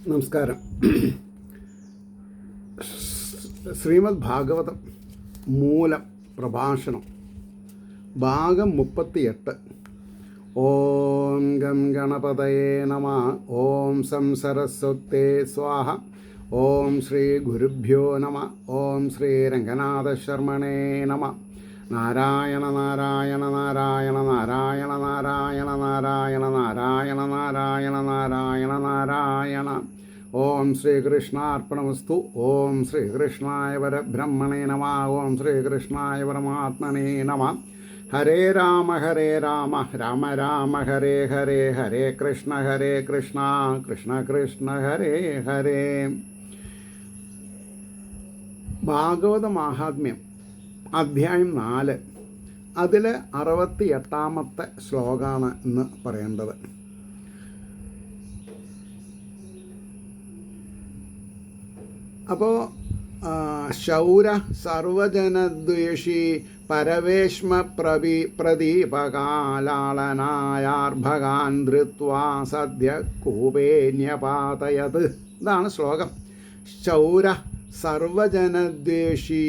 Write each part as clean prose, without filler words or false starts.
നമസ്കാരം. ശ്രീമദ് ഭാഗവതം മൂലം പ്രഭാഷണം ഭാഗം 38. ഓം ഗം ഗണപതയേ നമഃ. ഓം സം സരസ്വതേ സ്വാഹ. ഓം ശ്രീ ഗുരുഭ്യോ നമഃ. ഓം ശ്രീ രംഗനാഥശർമ്മണേ നമഃ. നാരായണ നാരായണ നാരായണ നാരായണ നാരായണ നാരായണ നാരായണ നാരായണ നാരായണ നാരായണ. ഓം ശ്രീകൃഷ്ണാർപ്പണമസ്തു. ഓം ശ്രീകൃഷ്ണായ പരബ്രഹ്മണേ നമഃ. ഓം ശ്രീകൃഷ്ണായ പരമാത്മനേ നമഃ. ഹരേ രാമ രാമ രാമ ഹരേ ഹരേ, ഹരേ കൃഷ്ണ കൃഷ്ണ കൃഷ്ണ ഹരേ ഹരേ. ഭാഗവത മാഹാത്മ്യം അധ്യായം 4, അതിൽ 68-ാമത്തെ ശ്ലോകമാണ് ഇന്ന് പറയേണ്ടത്. അപ്പോൾ ശൗര സർവജനദ്വേഷി പരവേശ്മ പ്രദീപകാലാളനായാർഭകാൻ ധൃത്വാ സദ്യ കൂപേന്യപാതയത്. ഇതാണ് ശ്ലോകം. ശൗര സർവജനദ്വേഷി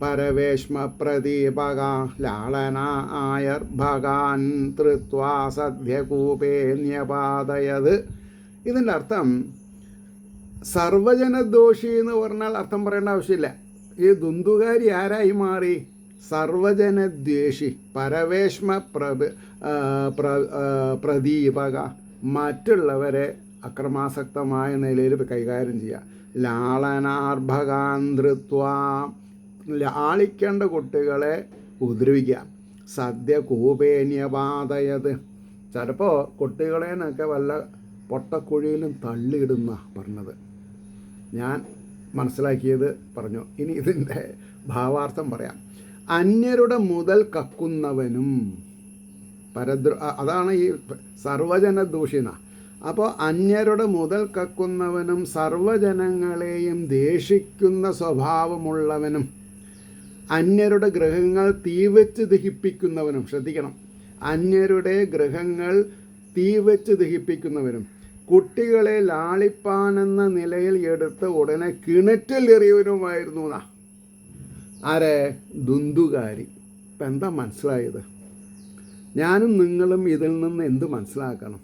പരവേശ്മ പ്രദീപകാലാളനായർഭകാൻ ധൃത്വാ സദ്യ കൂപേന്യപാതയത്. ഇതിൻ്റെ അർത്ഥം സർവജനദോഷി എന്ന് പറഞ്ഞാൽ അർത്ഥം പറയേണ്ട ആവശ്യമില്ല. ഈ ദുന്ദുകാരി ആരായി മാറി? സർവജനദ്വേഷി, പരവേശ്മ പ്രദീപക, മറ്റുള്ളവരെ അക്രമാസക്തമായ നിലയിൽ കൈകാര്യം ചെയ്യുക. ലാളനാർഭകാന്തൃത്വ, ലാളിക്കേണ്ട കുട്ടികളെ ഉപദ്രവിക്കുക. സദ്യ കൂപേന്യപാതയത്, ചിലപ്പോൾ കുട്ടികളെന്നൊക്കെ വല്ല പൊട്ടക്കുഴിയിലും തള്ളിയിടുന്ന പറഞ്ഞത്. ഞാൻ മനസ്സിലാക്കിയത് പറഞ്ഞു. ഇനി ഇതിൻ്റെ ഭാവാർത്ഥം പറയാം. അന്യരുടെ മുതൽ കക്കുന്നവനും അതാണ് ഈ സർവജന ദൂഷിണ. അപ്പോൾ അന്യരുടെ മുതൽ കക്കുന്നവനും സർവജനങ്ങളെയും ദേഷിക്കുന്ന സ്വഭാവമുള്ളവനും അന്യരുടെ ഗൃഹങ്ങൾ തീവച്ച് ദഹിപ്പിക്കുന്നവനും. ശ്രദ്ധിക്കണം, അന്യരുടെ ഗൃഹങ്ങൾ തീവച്ച് ദഹിപ്പിക്കുന്നവനും കുട്ടികളെ ലാളിപ്പാനെന്ന നിലയിൽ എടുത്ത് ഉടനെ കിണറ്റിൽ എറിയവനുമായിരുന്നു. ആരെ? ദുന്ദുകാരി. ഇപ്പം എന്താ മനസ്സിലായത്? ഞാനും നിങ്ങളും ഇതിൽ നിന്ന് എന്ത് മനസ്സിലാക്കണം?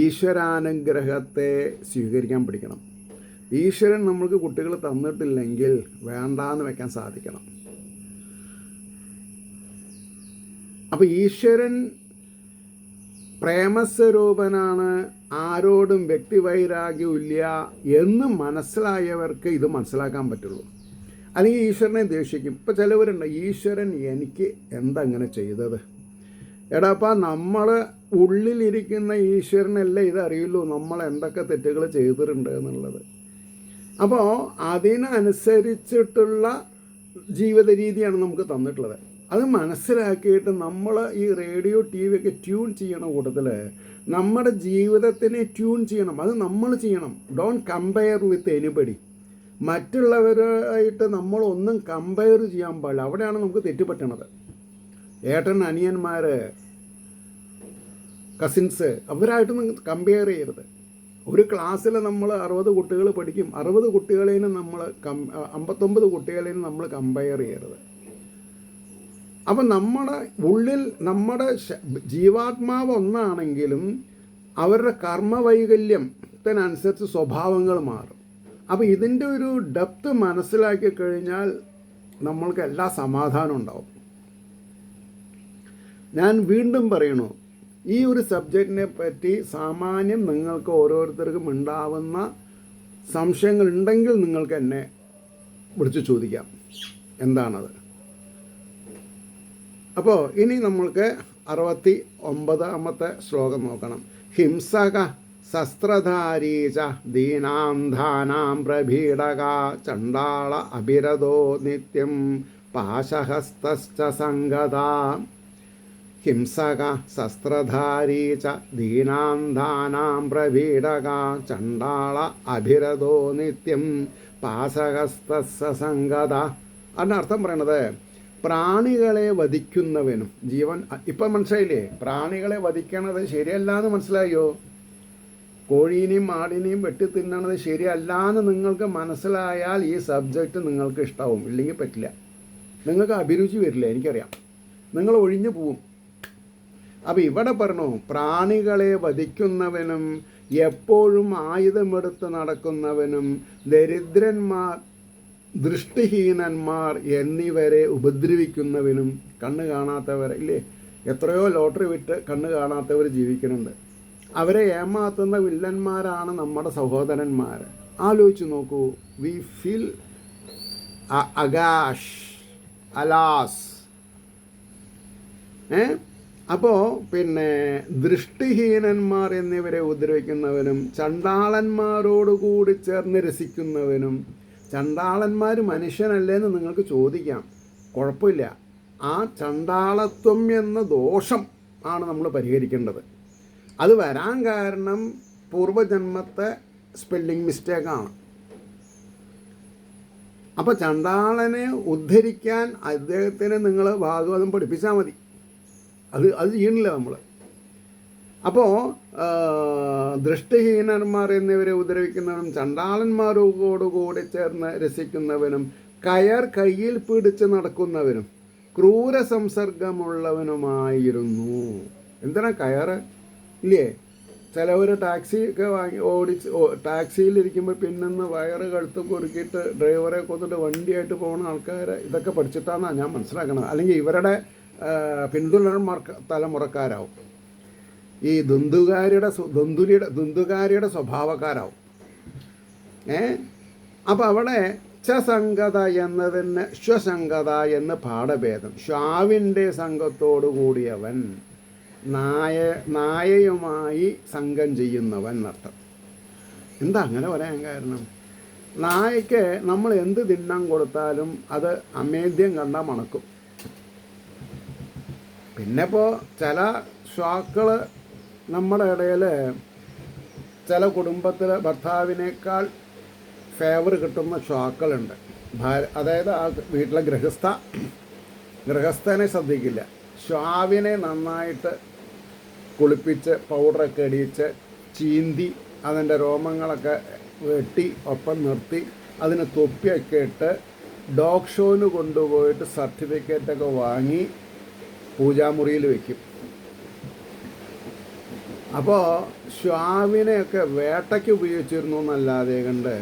ഈശ്വരാനുഗ്രഹത്തെ സ്വീകരിക്കാൻ പഠിക്കണം. ഈശ്വരൻ നമ്മൾക്ക് കുട്ടികൾ തന്നിട്ടില്ലെങ്കിൽ വേണ്ടാന്ന് വെക്കാൻ സാധിക്കണം. അപ്പോൾ ഈശ്വരൻ പ്രേമസ്വരൂപനാണ്, ആരോടും വ്യക്തിവൈരാഗ്യമില്ല എന്ന് മനസ്സിലായവർക്ക് ഇത് മനസ്സിലാക്കാൻ പറ്റുള്ളൂ. അല്ലെങ്കിൽ ഈശ്വരനെ ദേഷിക്കും. ഇപ്പോൾ ചിലവരുണ്ട്, ഈശ്വരൻ എനിക്ക് എന്തങ്ങനെ ചെയ്തത്? എടാപ്പാ, നമ്മൾ ഉള്ളിലിരിക്കുന്ന ഈശ്വരനല്ലേ ഇതറിയുള്ളൂ നമ്മൾ എന്തൊക്കെ തെറ്റുകൾ ചെയ്തിട്ടുണ്ട് എന്നുള്ളത്. അപ്പോൾ അതിനനുസരിച്ചിട്ടുള്ള ജീവിത രീതിയാണ് നമുക്ക് തന്നിട്ടുള്ളത്. അത് മനസ്സിലാക്കിയിട്ട് നമ്മൾ ഈ റേഡിയോ ടി വി ഒക്കെ ട്യൂൺ ചെയ്യണ കൂട്ടത്തിൽ നമ്മുടെ ജീവിതത്തിനെ ട്യൂൺ ചെയ്യണം. അത് നമ്മൾ ചെയ്യണം. Don't compare with anybody. മറ്റുള്ളവരായിട്ട് നമ്മളൊന്നും കമ്പയർ ചെയ്യാൻ പാടില്ല. അവിടെയാണ് നമുക്ക് തെറ്റുപറ്റണത്. ഏട്ടൻ, അനിയന്മാർ, കസിൻസ്, അവരായിട്ടൊന്നും കമ്പയർ ചെയ്യരുത്. ഒരു ക്ലാസ്സിൽ നമ്മൾ 60 കുട്ടികൾ പഠിക്കും. 60 കുട്ടികളേനും നമ്മൾ 59 കുട്ടികളേനും നമ്മൾ കമ്പയർ ചെയ്യരുത്. അപ്പം നമ്മുടെ ഉള്ളിൽ നമ്മുടെ ജീവാത്മാവ് ഒന്നാണെങ്കിലും അവരുടെ കർമ്മവൈകല്യത്തിനനുസരിച്ച് സ്വഭാവങ്ങൾ മാറും. അപ്പോൾ ഇതിൻ്റെ ഒരു ഡെപ്ത് മനസ്സിലാക്കി കഴിഞ്ഞാൽ നമ്മൾക്ക് എല്ലാ സമാധാനം ഉണ്ടാവും. ഞാൻ വീണ്ടും പറയണു, ഈ ഒരു സബ്ജക്റ്റിനെ പറ്റി സാമാന്യം നിങ്ങൾക്ക് ഓരോരുത്തർക്കും ഉണ്ടാവുന്ന സംശയങ്ങളുണ്ടെങ്കിൽ നിങ്ങൾക്ക് എന്നെ വിളിച്ച് ചോദിക്കാം എന്താണത്. അപ്പോൾ ഇനി നമ്മൾക്ക് 69-ാമത്തെ ശ്ലോകം നോക്കണം. ഹിംസക ശസ്ത്രധാരീച ദീനാം ധാനാം പ്രഭീഡക ചണ്ഡാള അഭിരതോ നിത്യം പാശഹസ്തശ്ച സംഗത. ഹിംസക ശസ്ത്രധാരീച ദീനാം ധാനാം പ്രഭീഡക ചണ്ഡാള അഭിരതോ നിത്യം പാശഹസ്തശ്ച സംഗത. അതിനർത്ഥം പറയണത് പ്രാണികളെ വധിക്കുന്നവനും ഇപ്പം മനസ്സിലായില്ലേ? പ്രാണികളെ വധിക്കണത് ശരിയല്ല എന്ന് മനസ്സിലായോ? കോഴീനെയും ആടിനെയും വെട്ടി തിന്നണത് ശരിയല്ലാന്ന് നിങ്ങൾക്ക് മനസ്സിലായാൽ ഈ സബ്ജക്റ്റ് നിങ്ങൾക്ക് ഇഷ്ടാവും, ഇല്ലെങ്കിൽ പറ്റില്ല. നിങ്ങൾക്ക് അഭിരുചി വരില്ല, എനിക്കറിയാം, നിങ്ങൾ ഒഴിഞ്ഞു പോവും. അപ്പോൾ ഇവിടെ പറഞ്ഞു, പ്രാണികളെ വധിക്കുന്നവനും എപ്പോഴും ആയുധമെടുത്ത് നടക്കുന്നവനും ദരിദ്രന്മാർ, ദൃഷ്ടിഹീനന്മാർ എന്നിവരെ ഉപദ്രവിക്കുന്നവനും, കണ്ണ് കാണാത്തവരെ ഇല്ലേ, എത്രയോ ലോട്ടറി വിറ്റ് കണ്ണ് കാണാത്തവർ ജീവിക്കുന്നുണ്ട്. അവരെ ഏമാത്തുന്ന വില്ലന്മാരാണ് നമ്മുടെ സഹോദരന്മാർ. ആലോചിച്ച് നോക്കൂ. വി ഫീൽ അഗാഷ് അലാസ്. അപ്പോൾ പിന്നെ ദൃഷ്ടിഹീനന്മാർ എന്നിവരെ ഉപദ്രവിക്കുന്നവനും ചണ്ടാളന്മാരോടുകൂടി ചേർന്ന് രസിക്കുന്നവനും. ചണ്ടാളന്മാർ മനുഷ്യനല്ലേന്ന് നിങ്ങൾക്ക് ചോദിക്കാം, കുഴപ്പമില്ല. ആ ചണ്ടാളത്വം എന്ന ദോഷം ആണ് നമ്മൾ പരിഹരിക്കേണ്ടത്. അത് വരാൻ കാരണം പൂർവജന്മത്തെ സ്പെല്ലിംഗ് മിസ്റ്റേക്കാണ്. അപ്പോൾ ചണ്ടാളനെ ഉദ്ധരിക്കാൻ അദ്ദേഹത്തിന് നിങ്ങൾ ഭാഗവതം പഠിപ്പിച്ചാൽ മതി. അത് ചെയ്യണില്ല നമ്മൾ. അപ്പോൾ ദൃഷ്ടിഹീനന്മാർ എന്നിവരെ ഉപദ്രവിക്കുന്നവനും ചണ്ടാളന്മാരോടുകൂടി ചേർന്ന് രസിക്കുന്നവനും കയർ കയ്യിൽ പിടിച്ച് നടക്കുന്നവനും ക്രൂര സംസർഗമുള്ളവനുമായിരുന്നു. എന്തിനാ കയറ് ഇല്ലേ? ചിലവർ ടാക്സി ഒക്കെ ടാക്സിയിലിരിക്കുമ്പോൾ പിന്നെന്ന് വയറ് കഴുത്ത് കുറുക്കിയിട്ട് ഡ്രൈവറെ കൊന്നിട്ട് വണ്ടിയായിട്ട് പോകുന്ന ആൾക്കാർ ഇതൊക്കെ പഠിച്ചിട്ടാണെന്നാണ് ഞാൻ മനസ്സിലാക്കണത്. അല്ലെങ്കിൽ ഇവരുടെ തലമുറക്കാരാവും. ഈ ദുന്ദുകാരിയുടെ സ്വഭാവക്കാരാവും. അപ്പോൾ അവിടെ ചസംഗത എന്നതിന് ശ്വസംഗത എന്ന് പാഠഭേദം. ശ്വാവിൻ്റെ സംഘത്തോടു കൂടിയവൻ, നായയുമായി സംഘം ചെയ്യുന്നവൻ എന്നർത്ഥം. എന്താ അങ്ങനെ പറയാൻ കാരണം? നായയ്ക്ക് നമ്മൾ എന്ത് തിന്നാൻ കൊടുത്താലും അത് അമേദ്യം കണ്ടാൽ മണക്കും. പിന്നെ ഇപ്പോൾ ചില ശ്വാക്കൾ നമ്മുടെ ഇടയിൽ, ചില കുടുംബത്തിൽ ഭർത്താവിനേക്കാൾ ഫേവർ കിട്ടുന്ന ശ്വാക്കളുണ്ട്. അതായത് ആ വീട്ടിലെ ഗൃഹസ്ഥനെ ശ്രദ്ധിക്കില്ല. ശ്വാവിനെ നന്നായിട്ട് കുളിപ്പിച്ച് പൗഡറൊക്കെ അടിയിച്ച് ചീന്തി അതിൻ്റെ രോമങ്ങളൊക്കെ വെട്ടി ഒപ്പം നിർത്തി അതിന് തൊപ്പിയൊക്കെ ഇട്ട് ഡോഗ് ഷോന് കൊണ്ടുപോയിട്ട് സർട്ടിഫിക്കറ്റൊക്കെ വാങ്ങി പൂജാമുറിയിൽ വയ്ക്കും. അപ്പോൾ ശ്വാവിനെയൊക്കെ വേട്ടയ്ക്ക് ഉപയോഗിച്ചിരുന്നു എന്നല്ലാതെ കണ്ട്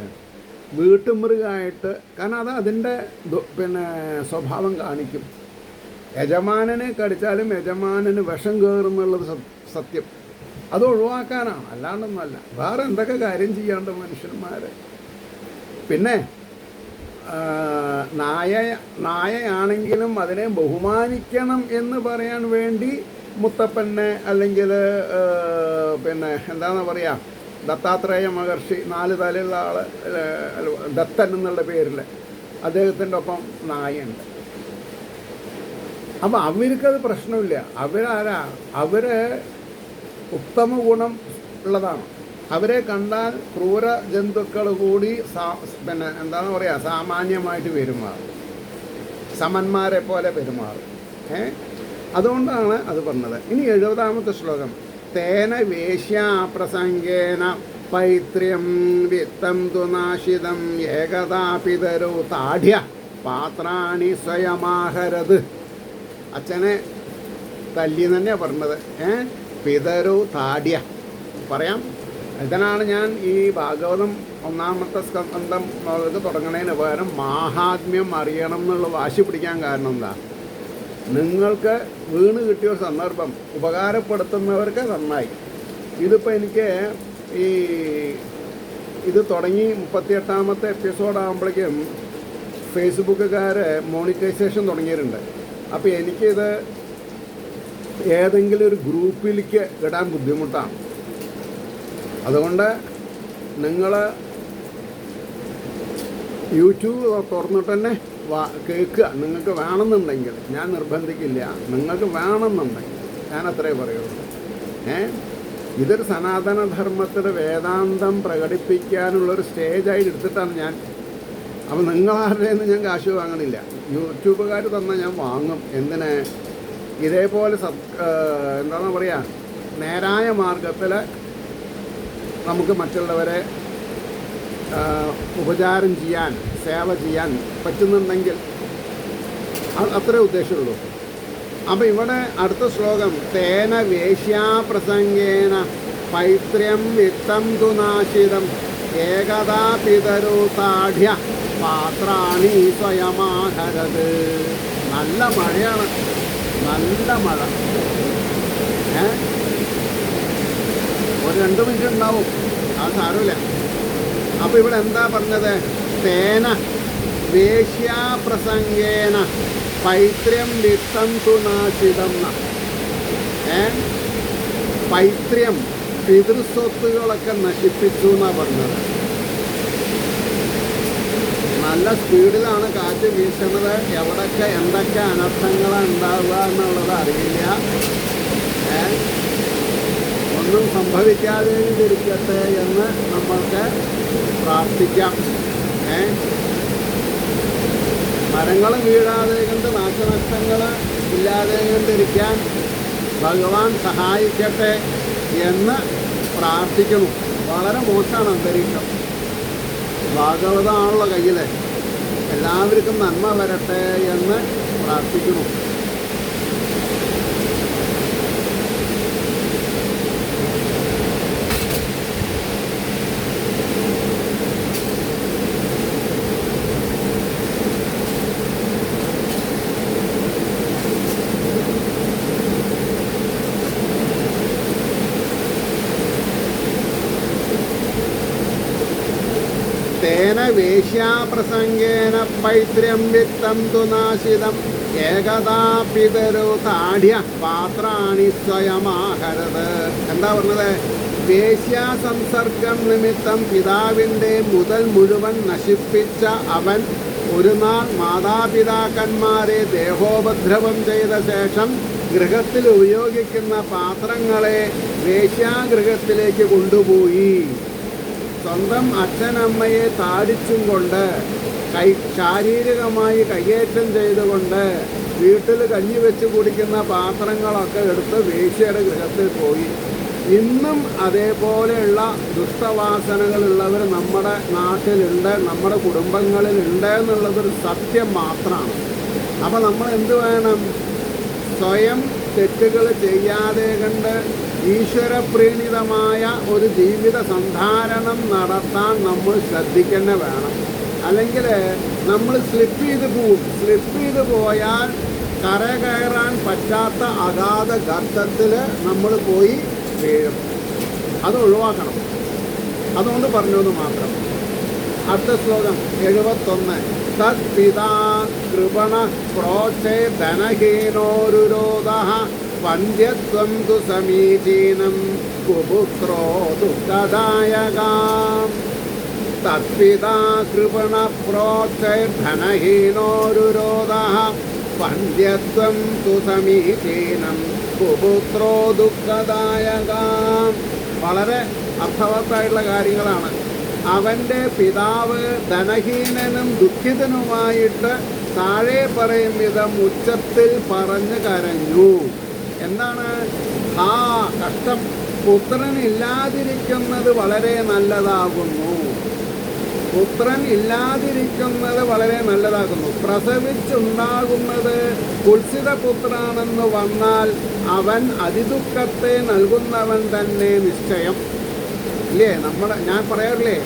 വീട്ടുമൃഗമായിട്ട്, കാരണം അത് അതിൻ്റെ സ്വഭാവം കാണിക്കും. യജമാനനെ കടിച്ചാലും യജമാനന് വിഷം കയറുന്നുള്ളത് സത്യം. അത് ഒഴിവാക്കാനാണ്, അല്ലാണ്ടൊന്നുമല്ല. വേറെ എന്തൊക്കെ കാര്യം ചെയ്യാണ്ട് മനുഷ്യന്മാർ. പിന്നെ നായയാണെങ്കിലും അതിനെ ബഹുമാനിക്കണം എന്ന് പറയാൻ വേണ്ടി മുത്തപ്പനെ അല്ലെങ്കിൽ എന്താണെന്ന് പറയുക, ദത്താത്രേയ മഹർഷി, 4 തലയുള്ള ആൾ, ദത്തൻ എന്നുള്ള പേരിൽ അദ്ദേഹത്തിൻ്റെ ഒപ്പം നായുണ്ട്. അപ്പം അവർക്കത് പ്രശ്നമില്ല. അവർ ഉത്തമ ഗുണം ഉള്ളതാണ്. അവരെ കണ്ടാൽ ക്രൂര ജന്തുക്കൾ കൂടി എന്താണെന്ന് പറയുക, സാമാന്യമായിട്ട് പെരുമാറും, സമന്മാരെ പോലെ പെരുമാറും. അതുകൊണ്ടാണ് അത് പറഞ്ഞത്. ഇനി 70ാമത്തെ ശ്ലോകം. തേന വേശ്യാപ്രസംഗേന പൈത്ര്യം വിത്തം തു നാശിതം ഏകദാ പിതരോ താഢ്യ പാത്രാണി സ്വയമാഹരത്. അച്ഛനെ തല്ലി തന്നെയാണ് പറഞ്ഞത്. പിതരോ താഢ്യ പറയാം. ഇതിനാണ് ഞാൻ ഈ ഭാഗവതം 1ാമത്തെ സ്കന്ധം തുടങ്ങുന്നതിന് പകരം മാഹാത്മ്യം അറിയണം എന്നുള്ള വാശി പിടിക്കാൻ കാരണം എന്താ? നിങ്ങൾക്ക് വീണ് കിട്ടിയ ഒരു സന്ദർഭം ഉപകാരപ്പെടുത്തുന്നവർക്ക് നന്നായി. ഇതിപ്പോൾ എനിക്ക് ഇത് തുടങ്ങി 38ാമത്തെ എപ്പിസോഡാകുമ്പോഴേക്കും ഫേസ്ബുക്കുകാർ മോണിറ്റൈസേഷൻ തുടങ്ങിയിട്ടുണ്ട്. അപ്പോൾ എനിക്കിത് ഏതെങ്കിലും ഒരു ഗ്രൂപ്പിലേക്ക് ഇടാൻ ബുദ്ധിമുട്ടാണ്. അതുകൊണ്ട് നിങ്ങൾ യൂട്യൂബ് തുറന്നിട്ട് തന്നെ കേൾക്കുക. നിങ്ങൾക്ക് വേണമെന്നുണ്ടെങ്കിൽ, ഞാൻ നിർബന്ധിക്കില്ല, നിങ്ങൾക്ക് വേണമെന്നുണ്ടെങ്കിൽ ഞാൻ അത്രേ പറയുള്ളൂ. ഇതൊരു സനാതനധർമ്മത്തിൻ്റെ വേദാന്തം പ്രകടിപ്പിക്കാനുള്ളൊരു സ്റ്റേജായി എടുത്തിട്ടാണ് ഞാൻ. അപ്പോൾ നിങ്ങളാരുടെയെന്ന് ഞാൻ കാശ് വാങ്ങണില്ല. യൂട്യൂബുകാർ തന്നാൽ ഞാൻ വാങ്ങും. എന്തിന്? ഇതേപോലെ എന്താണെന്ന് പറയുക, നേരായ മാർഗത്തിൽ നമുക്ക് മറ്റുള്ളവരെ ഉപചാരം ചെയ്യാൻ, സേവ ചെയ്യാൻ പറ്റുന്നുണ്ടെങ്കിൽ അത്രേ ഉദ്ദേശമുള്ളൂ. അപ്പം ഇവിടെ അടുത്ത ശ്ലോകം, തേന വേശ്യാപ്രസംഗേന പൈത്ര്യം വിത്തം തുനാശിതം ഏകദാ പിതരോ താഢ്യ പാത്രാണി സ്വയമാഹരത്. നല്ല മഴയാണ്, നല്ല മഴ. ഒരു 2 മിനിറ്റ് ഉണ്ടാവും, അത് സാരമില്ല. അപ്പം ഇവിടെ എന്താ പറഞ്ഞത്? തേന വേശ്യാപ്രസംഗേന പൈത്ര്യം വിത്തം തുനാശിതം. പൈത്ര്യം, പിതൃസ്വത്തുകളൊക്കെ നശിപ്പിച്ചു എന്നാണ് പറഞ്ഞത്. നല്ല സ്പീഡിലാണ് കാറ്റ് വീശുന്നത്. എവിടൊക്കെ എന്തൊക്കെ അനർത്ഥങ്ങളാണ് ഉണ്ടാവുക എന്നുള്ളത് അറിയില്ല. ഒന്നും സംഭവിക്കാതെ ഇരിക്കട്ടെ എന്ന് നമ്മൾക്ക് പ്രാർത്ഥിക്കാം. മരങ്ങൾ വീഴാതെ കൊണ്ട്, നാശനഷ്ടങ്ങൾ ഇല്ലാതെ കൊണ്ടിരിക്കാൻ ഭഗവാൻ സഹായിക്കട്ടെ എന്ന് പ്രാർത്ഥിക്കുന്നു. വളരെ മോശമാണ് അന്തരീക്ഷം. ഭാഗവതമാണുള്ള കയ്യിൽ. എല്ലാവർക്കും നന്മ വരട്ടെ എന്ന് പ്രാർത്ഥിക്കുന്നു. തേന വേശ്യാപ്രസംഗേന പൈത്ര്യം വിത്തം തുനാശിതം ഏകദാ പിതരോ താഢ്യ പാത്രാണി സ്വയമാഹരത്. എന്താ പറഞ്ഞത്? വേശ്യാ സംസർഗം നിമിത്തം പിതാവിൻ്റെ മുതൽ മുഴുവൻ നശിപ്പിച്ച അവൻ ഒരു നാൾ മാതാപിതാക്കന്മാരെ ദേഹോപദ്രവം ചെയ്ത ശേഷം ഗൃഹത്തിൽ ഉപയോഗിക്കുന്ന പാത്രങ്ങളെ വേശ്യാഗൃഹത്തിലേക്ക് കൊണ്ടുപോയി. സ്വന്തം അച്ഛനമ്മയെ താടിച്ചും കൊണ്ട്, ശാരീരികമായി കയ്യേറ്റം ചെയ്തുകൊണ്ട് വീട്ടിൽ കഞ്ഞി വെച്ച് കുടിക്കുന്ന പാത്രങ്ങളൊക്കെ എടുത്ത് വേശ്യയുടെ ഗൃഹത്തിൽ പോയി. ഇന്നും അതേപോലെയുള്ള ദുഷ്ടവാസനകളുള്ളവർ നമ്മുടെ നാട്ടിലുണ്ട്, നമ്മുടെ കുടുംബങ്ങളിലുണ്ട് എന്നുള്ളതൊരു സത്യം മാത്രമാണ്. അപ്പം നമ്മൾ എന്ത് വേണം? സ്വയം തെറ്റുകൾ ചെയ്യാതെ കണ്ട് ഈശ്വരപ്രീണിതമായ ഒരു ജീവിത സന്ധാരണം നടത്താൻ നമ്മൾ ശ്രദ്ധിക്കന്നെ വേണം. അല്ലെങ്കിൽ നമ്മൾ സ്ലിപ്പ് ചെയ്ത് പോവും. സ്ലിപ്പ് ചെയ്ത് പോയാൽ കരകയറാൻ പറ്റാത്ത അഗാധ ഗർത്തത്തിൽ നമ്മൾ പോയി വീഴും. അത് ഒഴിവാക്കണം. അതുകൊണ്ട് പറഞ്ഞെന്ന് മാത്രം. അടുത്ത ശ്ലോകം 71. തത് പിതാ കൃപണ പ്രോച്ചേ ധനഹീനോരുരോധഃ വന്ധ്യത്വം തു സമീചീനം കുപുത്രോ ദുഃഖദായകാം. തത്പിതാ കൃപണ പ്രോച്ചേ ധനഹീനോരുരോധഃ വന്ധ്യത്വം തു സമീചീനം കുപുത്രോ ദുഃഖദായകാം. വളരെ അർത്ഥവത്തായിട്ടുള്ള കാര്യങ്ങളാണ്. അവൻ്റെ പിതാവ് ധനഹീനനും ദുഃഖിതനുമായിട്ട് താഴെ പറയും വിധം ഉച്ചത്തിൽ പറഞ്ഞു കരഞ്ഞു. എന്താണ്? കഷ്ടം, പുത്രൻ ഇല്ലാതിരിക്കുന്നത് വളരെ നല്ലതാകുന്നു. പുത്രൻ ഇല്ലാതിരിക്കുന്നത് വളരെ നല്ലതാകുന്നു. പ്രസവിച്ചുണ്ടാകുന്നത് കുത്സിതപുത്രാണെന്ന് വന്നാൽ അവൻ അതിദുഃഖത്തെ നൽകുന്നവൻ തന്നെ നിശ്ചയം. ഇല്ലേ? ഞാൻ പറയാറില്ലേ,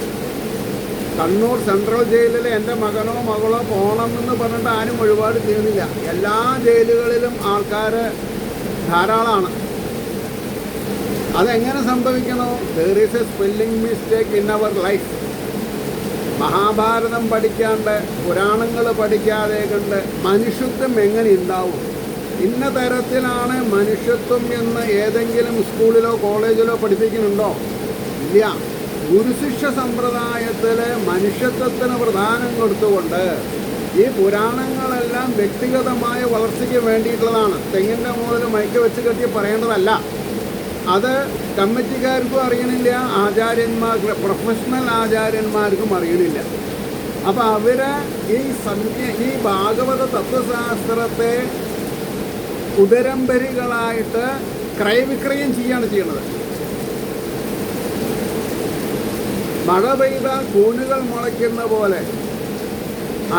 കണ്ണൂർ സെൻട്രൽ ജയിലിൽ എൻ്റെ മകനോ മകളോ പോകണമെന്ന് പറഞ്ഞിട്ട് ആരും വഴിപാട് ചെയ്യുന്നില്ല. എല്ലാ ജയിലുകളിലും ആൾക്കാർ ധാരാളമാണ്. അതെങ്ങനെ സംഭവിക്കണോ? There is a spelling mistake in our life. Mahabharatam പഠിക്കാണ്ട്, പുരാണങ്ങൾ പഠിക്കാതെ കണ്ട് മനുഷ്യത്വം എങ്ങനെ ഉണ്ടാവും? ഇന്ന തരത്തിലാണ് മനുഷ്യത്വം എന്ന് ഏതെങ്കിലും സ്കൂളിലോ കോളേജിലോ പഠിപ്പിക്കുന്നുണ്ടോ? ഇല്ല. ഗുരുശിക്ഷ സമ്പ്രദായത്തിൽ മനുഷ്യത്വത്തിന് പ്രധാനം കൊടുത്തുകൊണ്ട് ഈ പുരാണങ്ങളെല്ലാം വ്യക്തിഗതമായ വളർച്ചയ്ക്ക് വേണ്ടിയിട്ടുള്ളതാണ്. തെങ്ങിൻ്റെ മുകളിൽ മയക്ക് വെച്ച് കെട്ടി പറയേണ്ടതല്ല. അത് കമ്മിറ്റിക്കാർക്കും അറിയണില്ല, ആചാര്യന്മാർക്ക്, പ്രൊഫഷണൽ ആചാര്യന്മാർക്കും അറിയണില്ല. അപ്പം അവർ ഈ ഭാഗവത തത്വശാസ്ത്രത്തെ ഉദരംബരികളായിട്ട് ക്രയവിക്രയം ചെയ്യാണ് ചെയ്യണത്. മഴ പെയ്താൽ കൂണുകൾ മുളയ്ക്കുന്ന പോലെ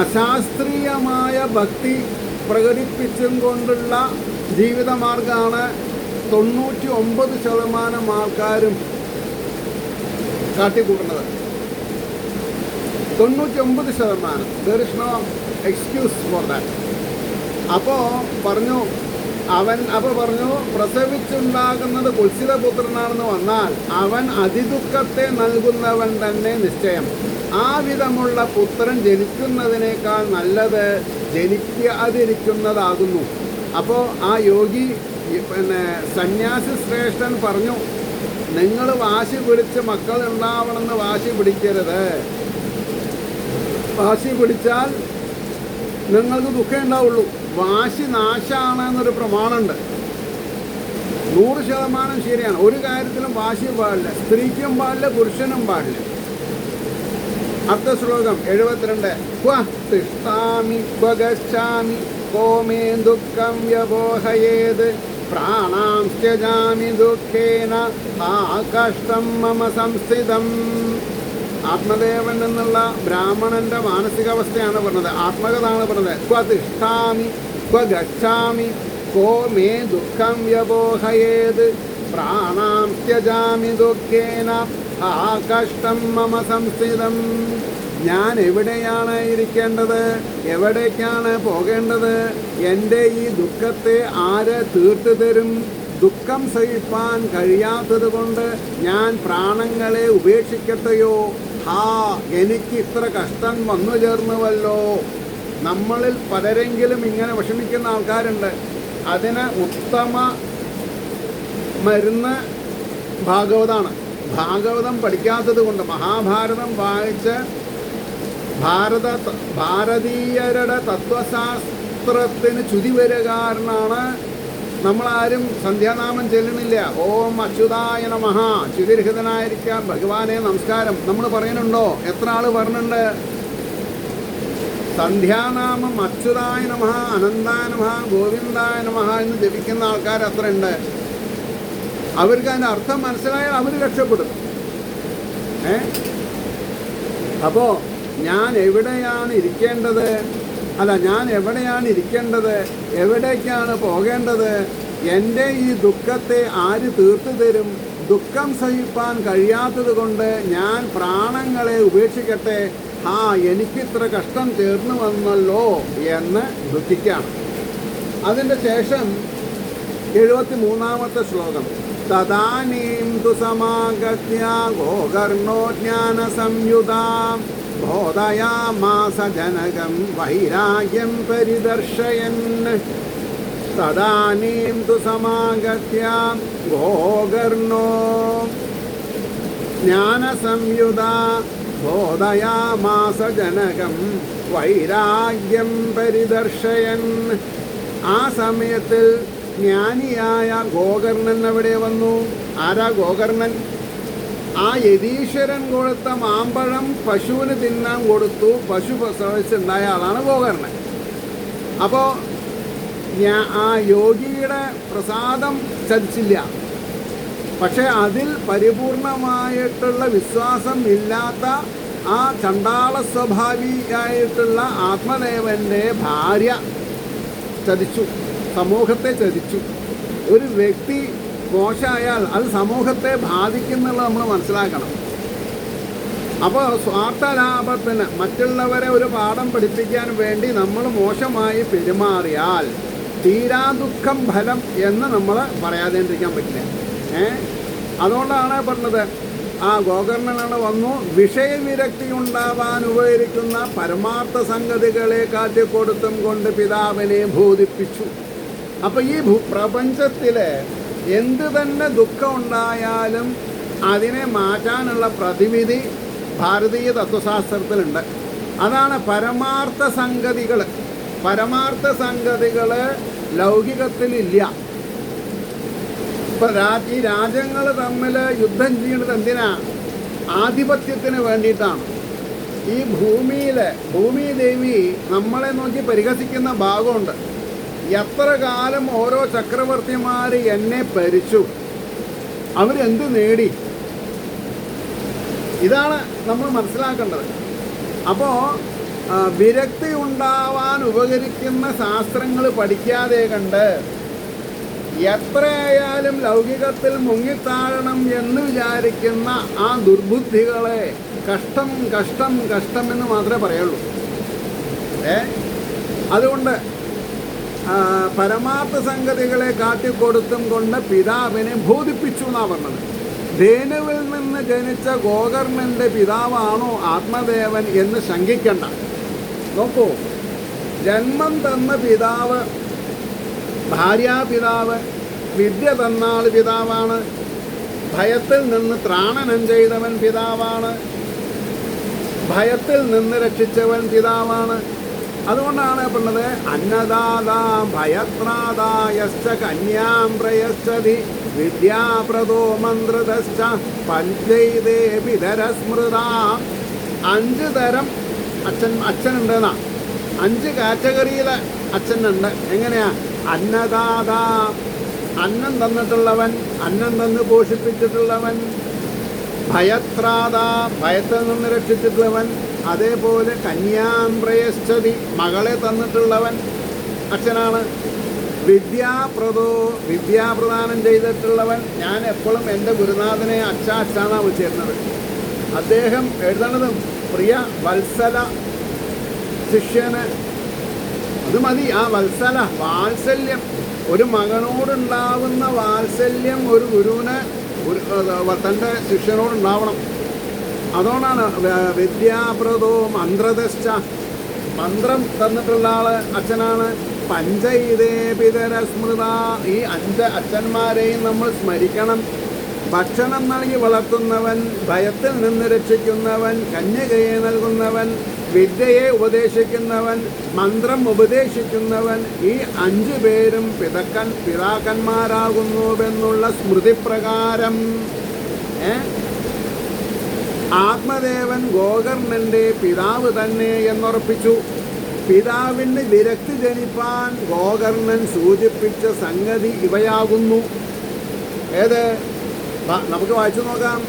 അശാസ്ത്രീയമായ ഭക്തി പ്രകടിപ്പിച്ചും കൊണ്ടുള്ള ജീവിതമാർഗമാണ് 99% ആൾക്കാരും കാട്ടിക്കൂട്ടുന്നത്. 99%. There is no excuse for that. അപ്പോൾ പറഞ്ഞു പ്രസവിച്ചുണ്ടാകുന്നത് കുൽസിതപുത്രനാണെന്ന് വന്നാൽ അവൻ അതിദുഃഖത്തെ നൽകുന്നവൻ തന്നെ നിശ്ചയം. ആ വിധമുള്ള പുത്രൻ ജനിക്കുന്നതിനേക്കാൾ നല്ലത് ജനിക്കാതിരിക്കുന്നതാകുന്നു. അപ്പോൾ ആ യോഗി സന്യാസി ശ്രേഷ്ഠൻ പറഞ്ഞു, നിങ്ങൾ വാശി പിടിച്ച് മക്കൾ ഉണ്ടാവണമെന്ന് വാശി പിടിക്കരുത്. വാശി പിടിച്ചാൽ നിങ്ങൾക്ക് ദുഃഖം ഉണ്ടാവുള്ളൂ. വാശി നാശാണെന്നൊരു പ്രമാണമുണ്ട്. 100% ശരിയാണ്. ഒരു കാര്യത്തിലും വാശി പാടില്ല. സ്ത്രീക്കും പാടില്ല, പുരുഷനും പാടില്ല. അടുത്ത ശ്ലോകം 72. ക്വ തിഷ്ഠാമി ക്വ ഗച്ഛാമി കോ മേ ദുഃഖം വ്യപോഹയേത് പ്രാണാം ത്യജാമി ദുഃഖേന ആ കഷ്ടം മമ സംസ്ഥിതം. ആത്മദേവൻ എന്നുള്ള ബ്രാഹ്മണന്റെ മാനസികാവസ്ഥയാണ് പറഞ്ഞത്. ആത്മകഥയാണ് പറഞ്ഞത്. ക്വ തിഷ്ഠാമി ക്വ ഗച്ഛാമി കോ മേ ദുഃഖം വ്യപോഹയേത് പ്രാണാം ത്യജാമി ദുഃഖേന ആ കഷ്ടം മമ സംസ്ഥിതം. ഞാൻ എവിടെയാണ് ഇരിക്കേണ്ടത്, എവിടേക്കാണ് പോകേണ്ടത്, എൻ്റെ ഈ ദുഃഖത്തെ ആര് തീർത്തു തരും? ദുഃഖം സഹിപ്പാൻ കഴിയാത്തത് കൊണ്ട് ഞാൻ പ്രാണങ്ങളെ ഉപേക്ഷിക്കട്ടെയോ? എനിക്ക് ഇത്ര കഷ്ടം വന്നു ചേർന്നുവല്ലോ. നമ്മളിൽ പലരെങ്കിലും ഇങ്ങനെ വിഷമിക്കുന്ന ആൾക്കാരുണ്ട്. അതിന് ഉത്തമ മരുന്ന് ഭാഗവതമാണ്. ഭാഗവതം പഠിക്കാത്തത് കൊണ്ട്, മഹാഭാരതം വായിച്ച് ഭാരതീയരുടെ തത്വശാസ്ത്രത്തിന് ചുതി വരിക കാരണമാണ് നമ്മളാരും സന്ധ്യാനാമം ചെല്ലുന്നില്ല. ഓം അച്യുതായ നമഃ, ചുതിരഹിതനായിരിക്കാം ഭഗവാനെ നമസ്കാരം നമ്മൾ പറയുന്നുണ്ടോ? എത്ര ആൾ പറഞ്ഞിട്ടുണ്ട്? സന്ധ്യാനാമം അച്യുതായ നമഃ, അനന്തായ നമഃ, ഗോവിന്ദായ നമഃ എന്ന് ജപിക്കുന്ന ആൾക്കാർ അത്ര ഉണ്ട്. അവർക്ക് അതിൻ്റെ അർത്ഥം മനസ്സിലായാൽ അവർ രക്ഷപ്പെടും. അപ്പോൾ ഞാൻ എവിടെയാണ് ഇരിക്കേണ്ടത്, എവിടേക്കാണ് പോകേണ്ടത്, എൻ്റെ ഈ ദുഃഖത്തെ ആര് തീർത്തു തരും? ദുഃഖം സഹിപ്പാൻ കഴിയാത്തത് കൊണ്ട് ഞാൻ പ്രാണങ്ങളെ ഉപേക്ഷിക്കട്ടെ. എനിക്കിത്ര കഷ്ടം ചേർന്ന് വന്നല്ലോ എന്ന് ദുഃഖിക്കാം. അതിൻ്റെ ശേഷം 73-ാമത്തെ ശ്ലോകം. തദാനീം തു സമാഗത്യ ഗോകർണോ ജ്ഞാന സംയുതാം ബോധയാമാസ ജനകം വൈരാഗ്യം പരിദർശയൻ. തദാനീം തു സമാഗത്യ ഗോകർണോ ജ്ഞാന സംയുതാ ബോധയാമാസ ജനകം വൈരാഗ്യം പരിദർശയൻ. ആ സമയത്തിൽ ജ്ഞാനിയായ ഗോകർണൻ അവിടെ വന്നു. ആരാ ഗോകർണൻ? ആ യതീശ്വരൻ കൊടുത്ത മാമ്പഴം പശുവിന് തിന്നാൻ കൊടുത്തു. പശു പ്രസവിച്ചുണ്ടായ ആളാണ് ഗോകർണൻ. അപ്പോൾ ആ യോഗിയുടെ പ്രസാദം ചതിച്ചില്ല. പക്ഷെ അതിൽ പരിപൂർണമായിട്ടുള്ള വിശ്വാസം ഇല്ലാത്ത ആ ചണ്ടാള സ്വഭാവിയായിട്ടുള്ള ആത്മദേവൻ്റെ ഭാര്യ ചതിച്ചു, സമൂഹത്തെ ചതിച്ചു. ഒരു വ്യക്തി മോശമായാൽ അത് സമൂഹത്തെ ബാധിക്കുന്നുള്ളത് നമ്മൾ മനസ്സിലാക്കണം. അപ്പോൾ സ്വാർത്ഥലാഭത്തിന് മറ്റുള്ളവരെ ഒരു പാഠം പഠിപ്പിക്കാൻ വേണ്ടി നമ്മൾ മോശമായി പെരുമാറിയാൽ തീരാ ദുഃഖം ഫലം എന്ന് നമ്മൾ പറയാതിരിക്കാൻ പറ്റില്ല. അതുകൊണ്ടാണ് പറഞ്ഞത്, ആ ഗോകർണനാണ് വന്നു വിഷയവിരക്തി ഉണ്ടാവാൻ ഉപകരിക്കുന്ന പരമാർത്ഥ സംഗതികളെ കാട്ടിക്കൊടുത്തും കൊണ്ട് പിതാവിനെ ബോധിപ്പിച്ചു. അപ്പോൾ ഈ പ്രപഞ്ചത്തിൽ എന്ത് തന്നെ ദുഃഖം ഉണ്ടായാലും അതിനെ മാറ്റാനുള്ള പ്രതിവിധി ഭാരതീയ തത്വശാസ്ത്രത്തിലുണ്ട്. അതാണ് പരമാർത്ഥ സംഗതികൾ. പരമാർത്ഥ സംഗതികൾ ലൗകികത്തിലില്ല. ഇപ്പം ഈ രാജ്യങ്ങൾ തമ്മിൽ യുദ്ധം ചെയ്യുന്നത് എന്തിനാ? ആധിപത്യത്തിന് വേണ്ടിയിട്ടാണ്. ഈ ഭൂമിദേവി നമ്മളെ നോക്കി പരിഹസിക്കുന്ന ഭാഗമുണ്ട്. എത്ര കാലം ഓരോ ചക്രവർത്തിമാർ എന്നെ ഭരിച്ചു, അവരെന്ത് നേടി? ഇതാണ് നമ്മൾ മനസ്സിലാക്കേണ്ടത്. അപ്പോൾ വിരക്തി ഉണ്ടാവാൻ ഉപകരിക്കുന്ന ശാസ്ത്രങ്ങൾ പഠിക്കാതെ കണ്ട് എത്രയായാലും ലൗകികത്തിൽ മുങ്ങിത്താഴണം എന്ന് വിചാരിക്കുന്ന ആ ദുർബുദ്ധികളെ കഷ്ടം കഷ്ടം കഷ്ടം എന്ന് മാത്രമേ പറയുള്ളൂ. അതുകൊണ്ട് പരമാർത്ഥ സംഗതികളെ കാട്ടിക്കൊടുത്തും കൊണ്ട് പിതാവിനെ ബോധിപ്പിച്ചു എന്നാണ് പറഞ്ഞത്. ധേനുവിൽ നിന്ന് ജനിച്ച ഗോകർണൻ്റെ പിതാവാണോ ആത്മദേവൻ എന്ന് ശങ്കിക്കണ്ട. നോക്കൂ, ജന്മം തന്ന പിതാവ്, ഭാര്യാപിതാവ്, വിദ്യ തന്നാൾ പിതാവാണ്, ഭയത്തിൽ നിന്ന് ത്രാണനം ചെയ്തവൻ പിതാവാണ്, ഭയത്തിൽ നിന്ന് രക്ഷിച്ചവൻ പിതാവാണ്. അതുകൊണ്ടാണ് പറഞ്ഞത് അന്നദാതാ ഭയത്രാദായശ്ച കന്യാം പ്രയശ്ചതി വിദ്യാപ്രദോ മന്ത്രദശ്ച പഞ്ചൈതേ പിതരസ്മൃത. 5 തരം അച്ഛനുണ്ടെന്നാ, 5 കാറ്റഗറിയിലെ അച്ഛനുണ്ട്. എങ്ങനെയാ? അന്നദാതാ, അന്നം തന്നിട്ടുള്ളവൻ, അന്നം തന്ന് പോഷിപ്പിച്ചിട്ടുള്ളവൻ. ഭയത്രാതാ, ഭയത്തിൽ നിന്ന് രക്ഷിച്ചിട്ടുള്ളവൻ. അതേപോലെ കന്യാം പ്രയശ്ചതി, മകളെ തന്നിട്ടുള്ളവൻ അച്ഛനാണ്. വിദ്യാപ്രദോ, വിദ്യാപ്രദാനം ചെയ്തിട്ടുള്ളവൻ. ഞാൻ എപ്പോഴും എൻ്റെ ഗുരുനാഥനെ അച്ഛനാണ് വിളിച്ചിരുന്നത്. അദ്ദേഹം എഴുതണതും പ്രിയ വത്സല ശിഷ്യന്, അത് മതി. ആ വത്സല, വാത്സല്യം, ഒരു മകനോടുണ്ടാവുന്ന വാത്സല്യം ഒരു ഗുരുവിന് തൻ്റെ ശിഷ്യനോടുണ്ടാവണം. അതുകൊണ്ടാണ് വിദ്യാപ്രദോ മന്ത്രദശ്ച, മന്ത്രം തന്നിട്ടുള്ള ആള് അച്ഛനാണ്. പഞ്ചൈതേ പിതരസ്മൃത, ഈ 5 അച്ഛന്മാരെയും നമ്മൾ സ്മരിക്കണം. ഭക്ഷണം നൽകി വളർത്തുന്നവൻ, ഭയത്തിൽ നിന്ന് രക്ഷിക്കുന്നവൻ, കന്യകയെ നൽകുന്നവൻ, വിദ്യയെ ഉപദേശിക്കുന്നവൻ, മന്ത്രം ഉപദേശിക്കുന്നവൻ, ഈ 5 പേരും പിതാക്കന്മാരാകുന്നുവെന്നുള്ള സ്മൃതിപ്രകാരം ആത്മദേവൻ ഗോകർണൻ്റെ പിതാവ് തന്നെ എന്നുറപ്പിച്ചു. പിതാവിന് വിരക്തി ജനിപ്പാൻ ഗോകർണൻ സൂചിപ്പിച്ച സംഗതി ഇവയാകുന്നു. ഏത്? നമുക്ക് വായിച്ചു നോക്കാം.